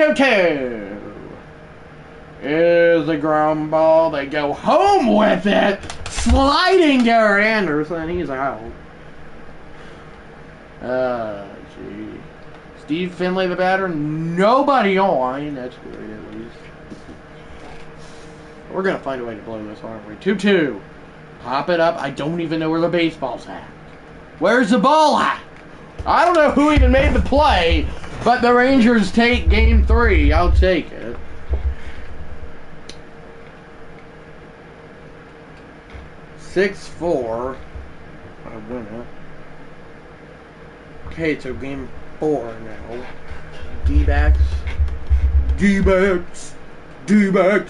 is a ground ball. They go home with it. Sliding Garrett Anderson. He's out. Gee. Steve Finley, the batter. Nobody on. That's great, at least. We're going to find a way to blow this, aren't we? 2-2. Pop it up. I don't even know where the baseball's at. Where's the ball at? I don't know who even made the play. But the Rangers take game 3. I'll take it. (6-4). I win it. Okay, so game 4 now. D-backs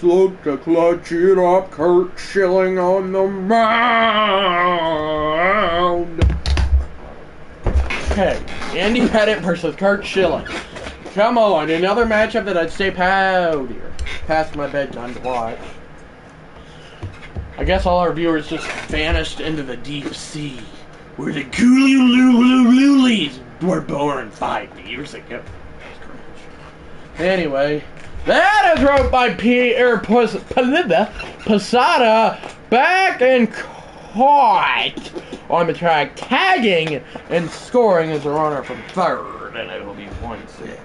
look to clutch it up. Curt Schilling on the mound. Okay, Andy Pettitte versus Curt Schilling. Come on, another matchup that I'd stay past my bedtime to watch. I guess all our viewers just vanished into the deep sea, where the Goolululies were born 5 years ago. Anyway, that is wrote by Posada, back and caught on the track, tagging and scoring as a runner from third, and it'll be 1-6.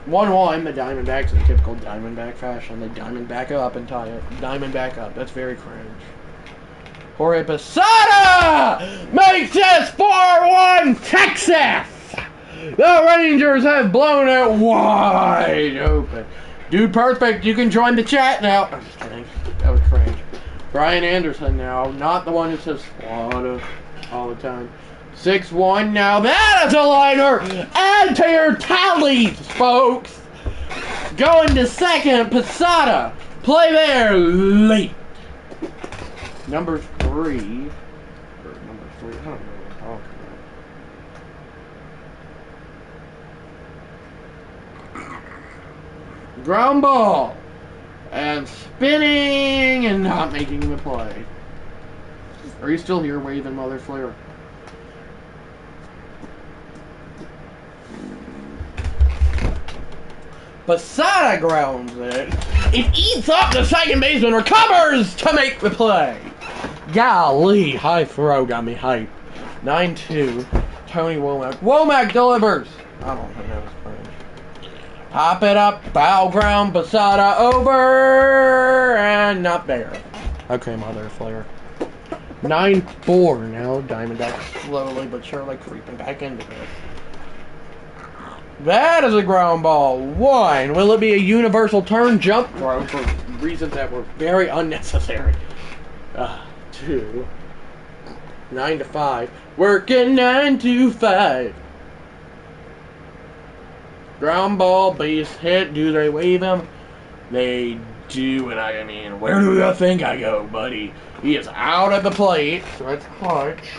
1-1, the Diamondbacks in typical Diamondback fashion. They Diamondback up and tie it. Diamondback up. That's very cringe. Jorge Posada makes this 4-1 Texas! The Rangers have blown it wide open. Dude, perfect. You can join the chat now. I'm just kidding. That was cringe. Brian Anderson now, not the one who says Florida all the time. 6-1 now. That is a liner. Add to your tallies, folks. Going to second, Posada. Play there late. Number 3. Or number 3. I don't know what I'm talking about. Ground ball. And spinning and not making the play. Are you still here, waving, Mother Flare? Posada grounds it. It eats up the second baseman, recovers to make the play. Golly, high throw got me hyped. 9-2. Tony Womack. Womack delivers. I don't think that was cringe. Pop it up, foul ground, Posada over, and not there. Okay, Mother Flare. 9-4 now. Diamondbacks slowly but surely creeping back into it. That is a ground ball. 1. Will it be a universal turn jump throw for reasons that were very unnecessary? 2. 9-5. Working 9-5. Ground ball, base hit. Do they wave him? They do, and I mean, where do you think I go, buddy? He is out at the plate, so it's clutch.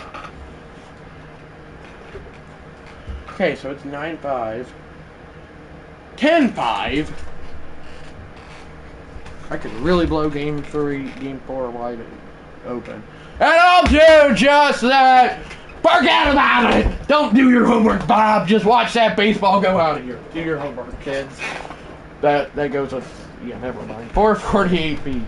Okay, so it's 9-5. 10-5. I could really blow game 4 wide open. And I'll do just that! Forget about it! Don't do your homework, Bob. Just watch that baseball go out of here. Do your homework, kids. That goes with... Yeah, never mind. 448 feet.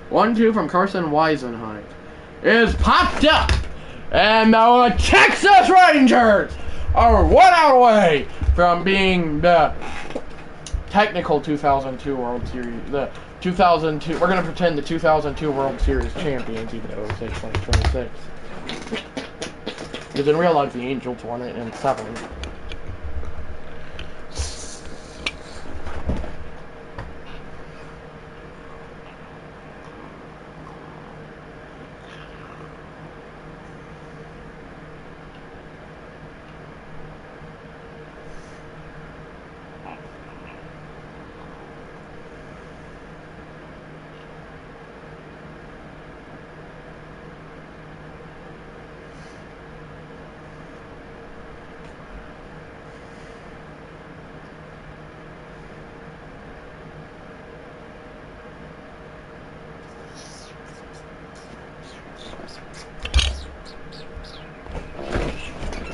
One, 2 from Carson Weisenheim is popped up, and the Texas Rangers are 1 out away from being the technical 2002 World Series. The 2002. We're gonna pretend the 2002 World Series champions, even though it's 2026. Because in real life, the Angels won it in 7.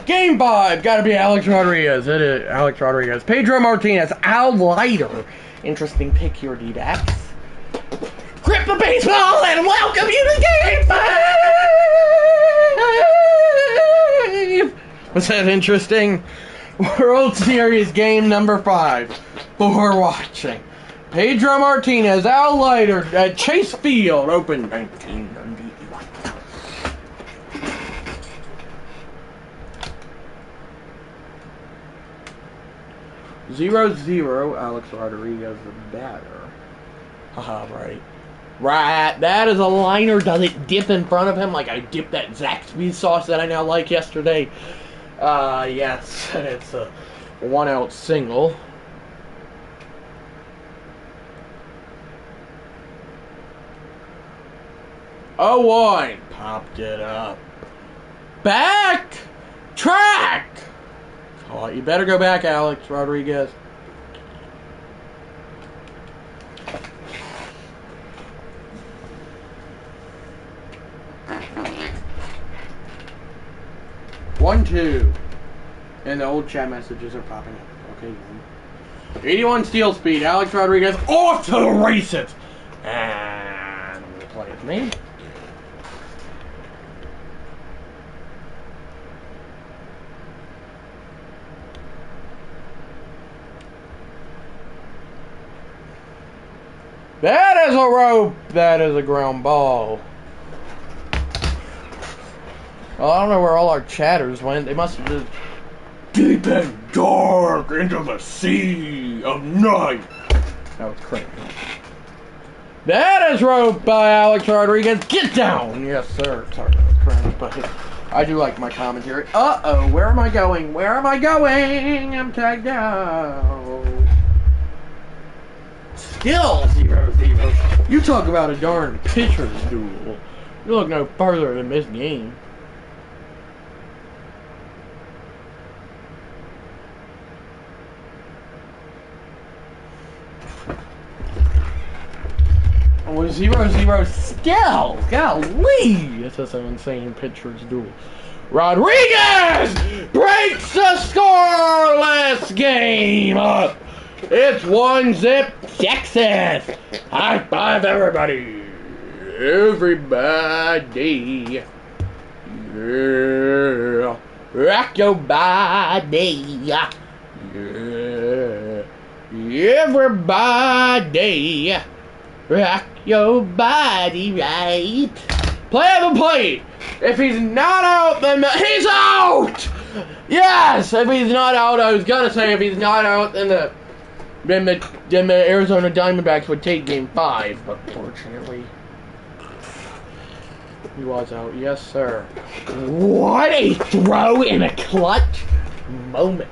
Game 5, gotta be Alex Rodriguez. It is Alex Rodriguez. Pedro Martinez, Al Leiter. Interesting pick here, D-backs. Grip the baseball and welcome you to Game 5! Was that interesting? World Series game number 5 for watching. Pedro Martinez, Al Leiter at Chase Field, open 1991. 0-0, Alex Rodriguez, the batter. Haha, right. Right, that is a liner. Does it dip in front of him like I dipped that Zaxby's sauce that I now like yesterday? Yes, it's a 1-out single. Oh, 1. Popped it up. Back! Track! Oh, you better go back, Alex Rodriguez. One, 2. And the old chat messages are popping up. Okay. 81 steal speed. Alex Rodriguez off to the races. And we'll play with me. a rope. That is a ground ball. Well, I don't know where all our chatters went. They must have just deep and dark into the sea of night. That was crazy. That is rope by Alex Rodriguez. Get down. Yes, sir. Sorry, that was crazy, but I do like my commentary. Uh-oh. Where am I going? Where am I going? I'm tagged out. Still 0-0. You talk about a darn pitcher's duel. You look no further than this game. Was 0-0 still? Golly! This is an insane pitcher's duel. Rodriguez breaks the scoreless game up. It's 1-0 Texas. High five, everybody. Everybody. Yeah. Rock your body. Yeah. Everybody. Rock your body right. Play the plate. If he's not out, then he's out. Yes. If he's not out, I was gonna say if he's not out, then the Arizona Diamondbacks would take Game 5. But fortunately, he was out. Yes, sir. What a throw in a clutch moment.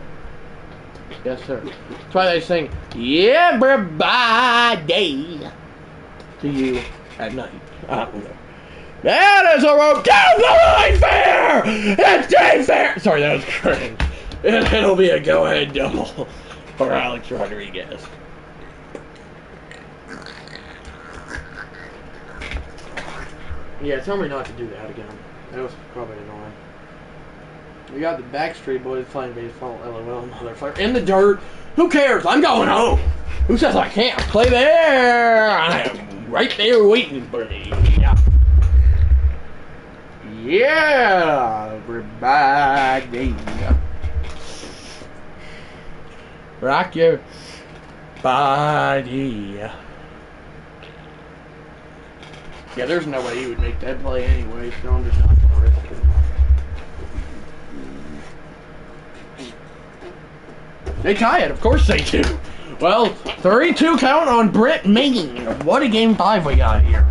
Yes, sir. That's why they sing everybody to you at night. I don't know. That is a rope down the line fair! It's day fair! Sorry, that was cringe. It'll be a go-ahead double for Alex Rodriguez. Yeah, tell me not to do that again. That was probably annoying. We got the Backstreet Boys playing baseball, LOL, motherfucker. In the dirt. Who cares? I'm going home. Who says I can't play there? I am right there waiting for me. Yeah, everybody. Rock your body. Yeah, there's no way he would make that play anyway, so I'm just not going to risk it. They tie it, of course they do. Well, 3-2 count on Britt Maine. What a Game 5 we got here.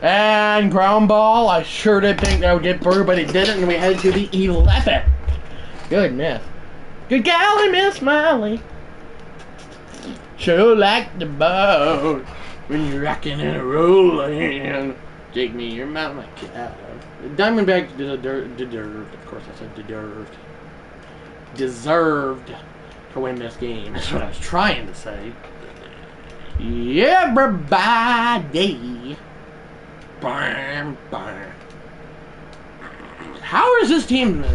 And ground ball. I sure did think that would get through, but it didn't, and we head to the 11th. Goodness. Good golly, Miss Miley. Sure like the boat when you're rocking and rolling. Take me, your mama cow. The Diamondbacks deserved. Of course, I said deserved. Deserved to win this game. That's what I was trying to say. Everybody. Bam, bam. How is this team?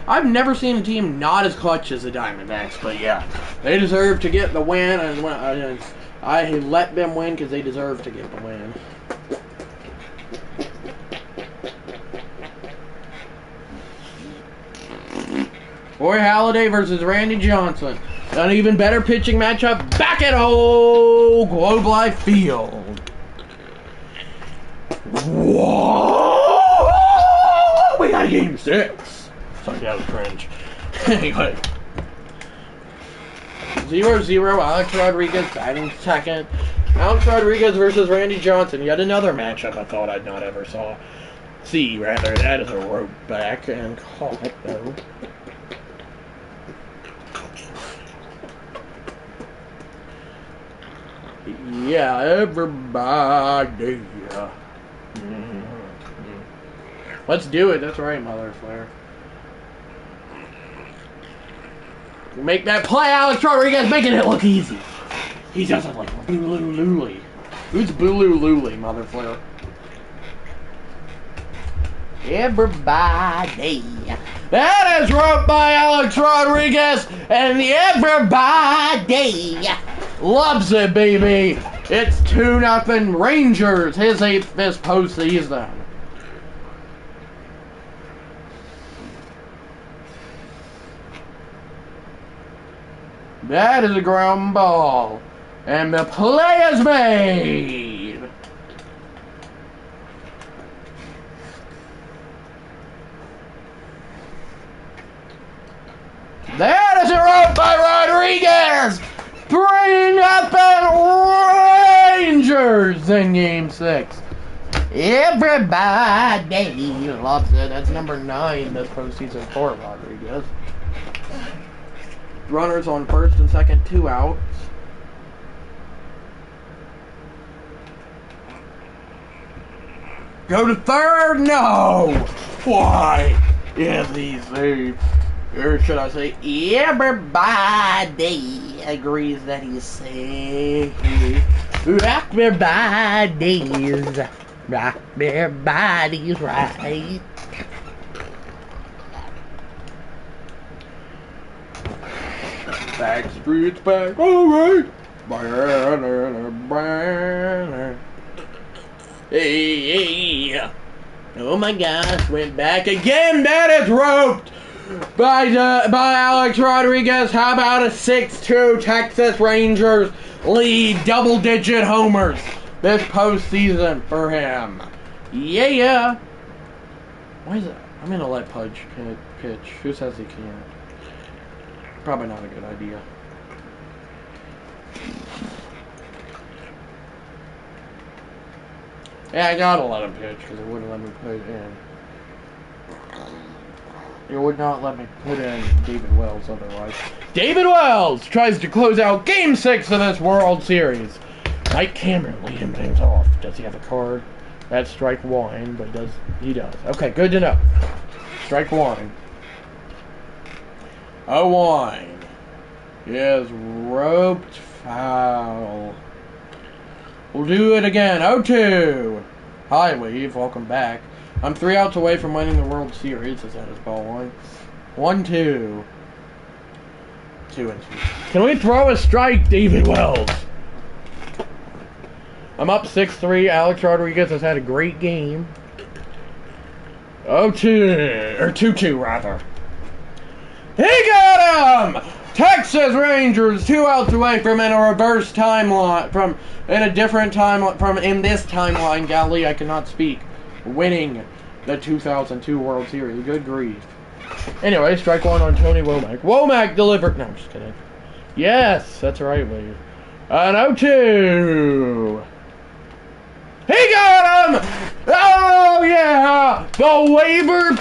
I've never seen a team not as clutch as the Diamondbacks, but yeah, they deserve to get the win, and I let them win because they deserve to get the win. Roy Halladay versus Randy Johnson. An even better pitching matchup back at old Globe Life Field. Whoa! We got Game 6. Sorry, that was cringe. Anyway. 0-0, Alex Rodriguez batting second. Alex Rodriguez versus Randy Johnson. Yet another matchup I thought I'd not ever see, rather. That is a rope back and caught, though. Yeah, everybody. Let's do it. That's right, Mother Flare. Make that play, Alex Rodriguez, making it look easy. He does it like Booloo Looly. Who's Booloo Looly, Mother Flare? Everybody. That is roped by Alex Rodriguez, and everybody loves it, baby. It's 2-0 Rangers, his 8th this postseason. That is a ground ball. And the play is made. That is a rope by Rodriguez. 3-0 Rangers in Game 6. Everybody loves it. That's number 9 this postseason for Rodriguez. Runners on first and second, 2 outs. Go to third? No! Why is he safe? Or should I say, everybody agrees that he's safe. Everybody's right. Backstreet's back, alright. Hey, oh my gosh, went back again. That is roped by Alex Rodriguez. How about a 6-2 Texas Rangers lead, double-digit homers this postseason for him? Yeah. Why is it? I'm gonna let Pudge pitch. Who says he can't? Probably not a good idea. Yeah, I gotta let him pitch because it wouldn't let me put it in. It would not let me put in David Wells otherwise. David Wells tries to close out Game 6 of this World Series. Mike Cameron leading things off. Does he have a card? That's strike 1, but he does. Okay, good to know. Strike 1. 0-1. Yes, roped foul. We'll do it again. 0-2. Hi, Weave. Welcome back. I'm 3 outs away from winning the World Series. Is that his ball 1? 1-2. 2-2. Can we throw a strike, David Wells? I'm up 6-3. Alex Rodriguez has had a great game. 0-2. Or 2-2, rather. He got him! Texas Rangers 2 outs away from in a reverse timeline, in this timeline, golly, I cannot speak, winning the 2002 World Series. Good grief. Anyway, strike 1 on Tony Womack. Womack delivered. No, I'm just kidding. Yes, that's right, Wade. An 0-2. He got him! Oh, yeah! The waiver,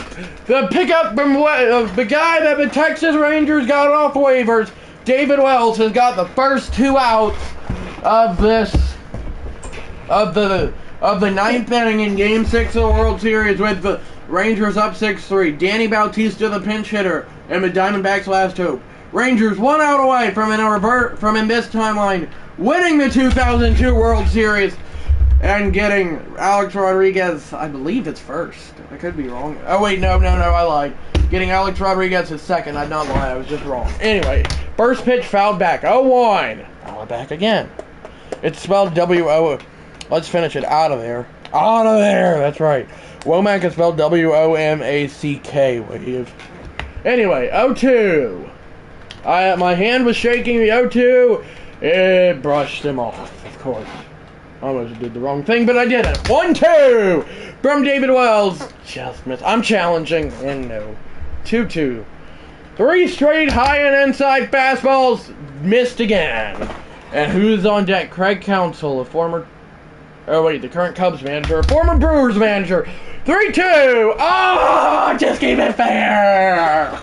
the pickup from the guy that the Texas Rangers got off waivers, David Wells, has got the first 2 outs of the 9th inning in Game 6 of the World Series with the Rangers up 6-3. Danny Bautista, the pinch hitter, and the Diamondbacks' last hope. Rangers 1 out away from in this timeline, winning the 2002 World Series. And getting Alex Rodriguez, I believe it's first. I could be wrong. Oh, wait, no, I lied. Getting Alex Rodriguez is second. I'd not lie, I was just wrong. Anyway, first pitch fouled back. 0-1. Foul back again. It's spelled W-O. Let's finish it. Out of there. Out of there. That's right. Womack is spelled W-O-M-A-C-K. Wave. Anyway, 0-2. My hand was shaking. The 0-2. It brushed him off, of course. I almost did the wrong thing, but I did it. 1-2 from David Wells. Just missed. I'm challenging. And no. 2-2. 3 straight high and inside fastballs. Missed again. And who's on deck? Craig Counsell, the current Cubs manager, a former Brewers manager. 3-2. Oh, just keep it fair.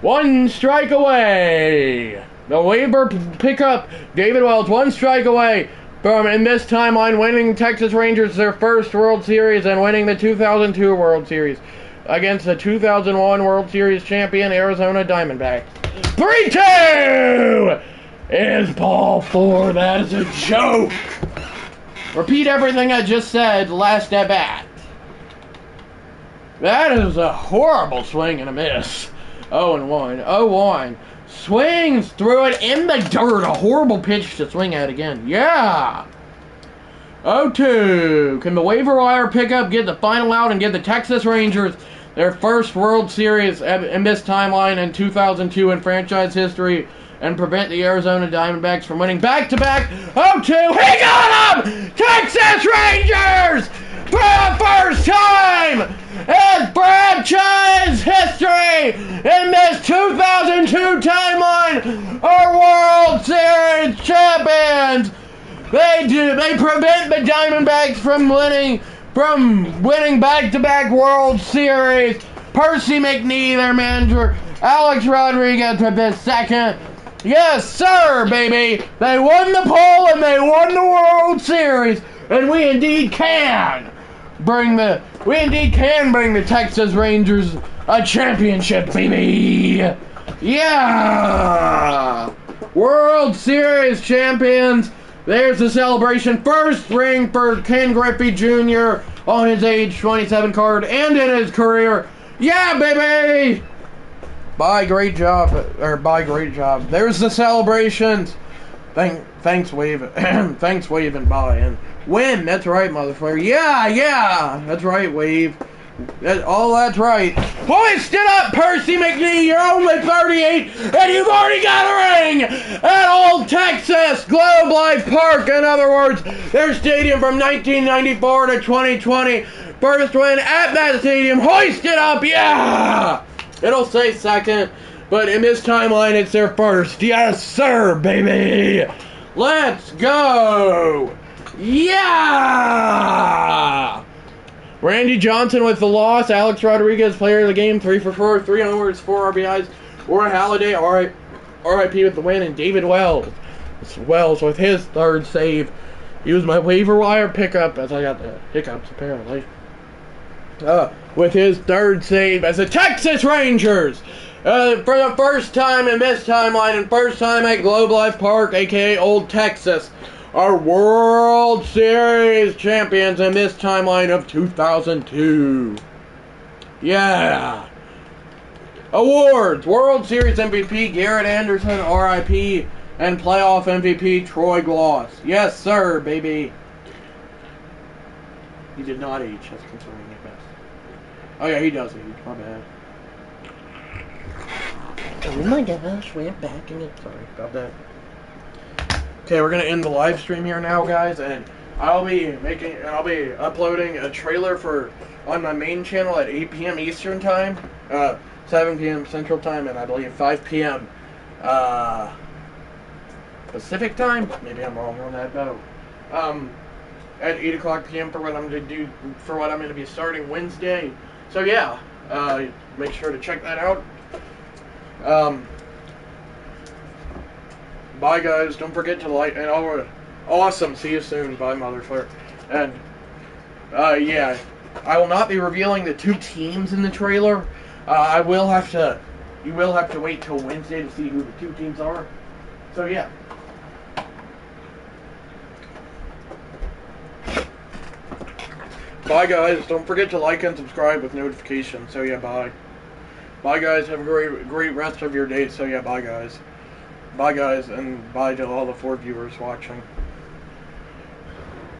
1 strike away. The waiver pickup, David Wells, 1 strike away from, in this timeline, winning Texas Rangers their first World Series and winning the 2002 World Series against the 2001 World Series champion Arizona Diamondbacks. 3-2 is ball 4. That is a joke. Repeat everything I just said last at bat. That is a horrible swing and a miss. 0-1. 0-1. Swings through it in the dirt. A horrible pitch to swing at again. Yeah. 0-2. Can the waiver wire pickup get the final out and give the Texas Rangers their first World Series in this timeline in 2002 in franchise history and prevent the Arizona Diamondbacks from winning back-to-back 0-2. He got him! Texas Rangers! For the first time in franchise history in this 2002 timeline are World Series champions. They prevent the Diamondbacks from winning back-to-back World Series. Percy McNee, their manager, Alex Rodriguez with his second. Yes, sir, baby. They won the poll and they won the World Series, and we indeed can bring the Texas Rangers a championship, baby. Yeah, World Series champions. There's the celebration. First ring for Ken Griffey Jr. on his age 27 card and in his career. Yeah, baby! Bye, great job. Great job. There's the celebrations. Thanks, wave. Thanks, wave, and bye. And win. That's right, motherfucker. Yeah. That's right, wave. That's right. Hoist it up, Percy McNee. You're only 38, and you've already got a ring at Old Texas Globe Life Park. In other words, their stadium from 1994 to 2020. First win at that stadium. Hoist it up, yeah! It'll say second, but in this timeline, it's their first. Yes, sir, baby! Let's go! Yeah! Randy Johnson with the loss. Alex Rodriguez, player of the game, 3 for 4, 3 homers, 4 RBIs. Warren Halladay, RIP with the win, and David Wells with his third save. He was my waiver wire pickup, as I got the hiccups, apparently. With his third save as the Texas Rangers, for the first time in this timeline and first time at Globe Life Park, aka Old Texas, are World Series champions in this timeline of 2002. Yeah. Awards: World Series MVP Garrett Anderson, RIP, and playoff MVP Troy Gloss. Yes, sir, baby. He did not age. That's concerning at best. Oh yeah, he does age. My bad. Oh my gosh, we're back in it. Sorry about that. Okay, we're gonna end the live stream here now, guys, and I'll be uploading a trailer on my main channel at 8 p.m. Eastern time, 7 p.m. Central time, and I believe 5 p.m. Pacific time. Maybe I'm wrong on that though. At 8 o'clock p.m. for what I'm going to be starting Wednesday. So yeah, make sure to check that out. Bye, guys. Don't forget to like and awesome. See you soon. Bye, motherfucker. And yeah, I will not be revealing the 2 teams in the trailer. You will have to wait till Wednesday to see who the 2 teams are. So yeah. Bye, guys. Don't forget to like and subscribe with notifications. So yeah, bye. Bye, guys. Have a great rest of your day. So yeah, bye, guys. Bye, guys, and bye to all the 4 viewers watching.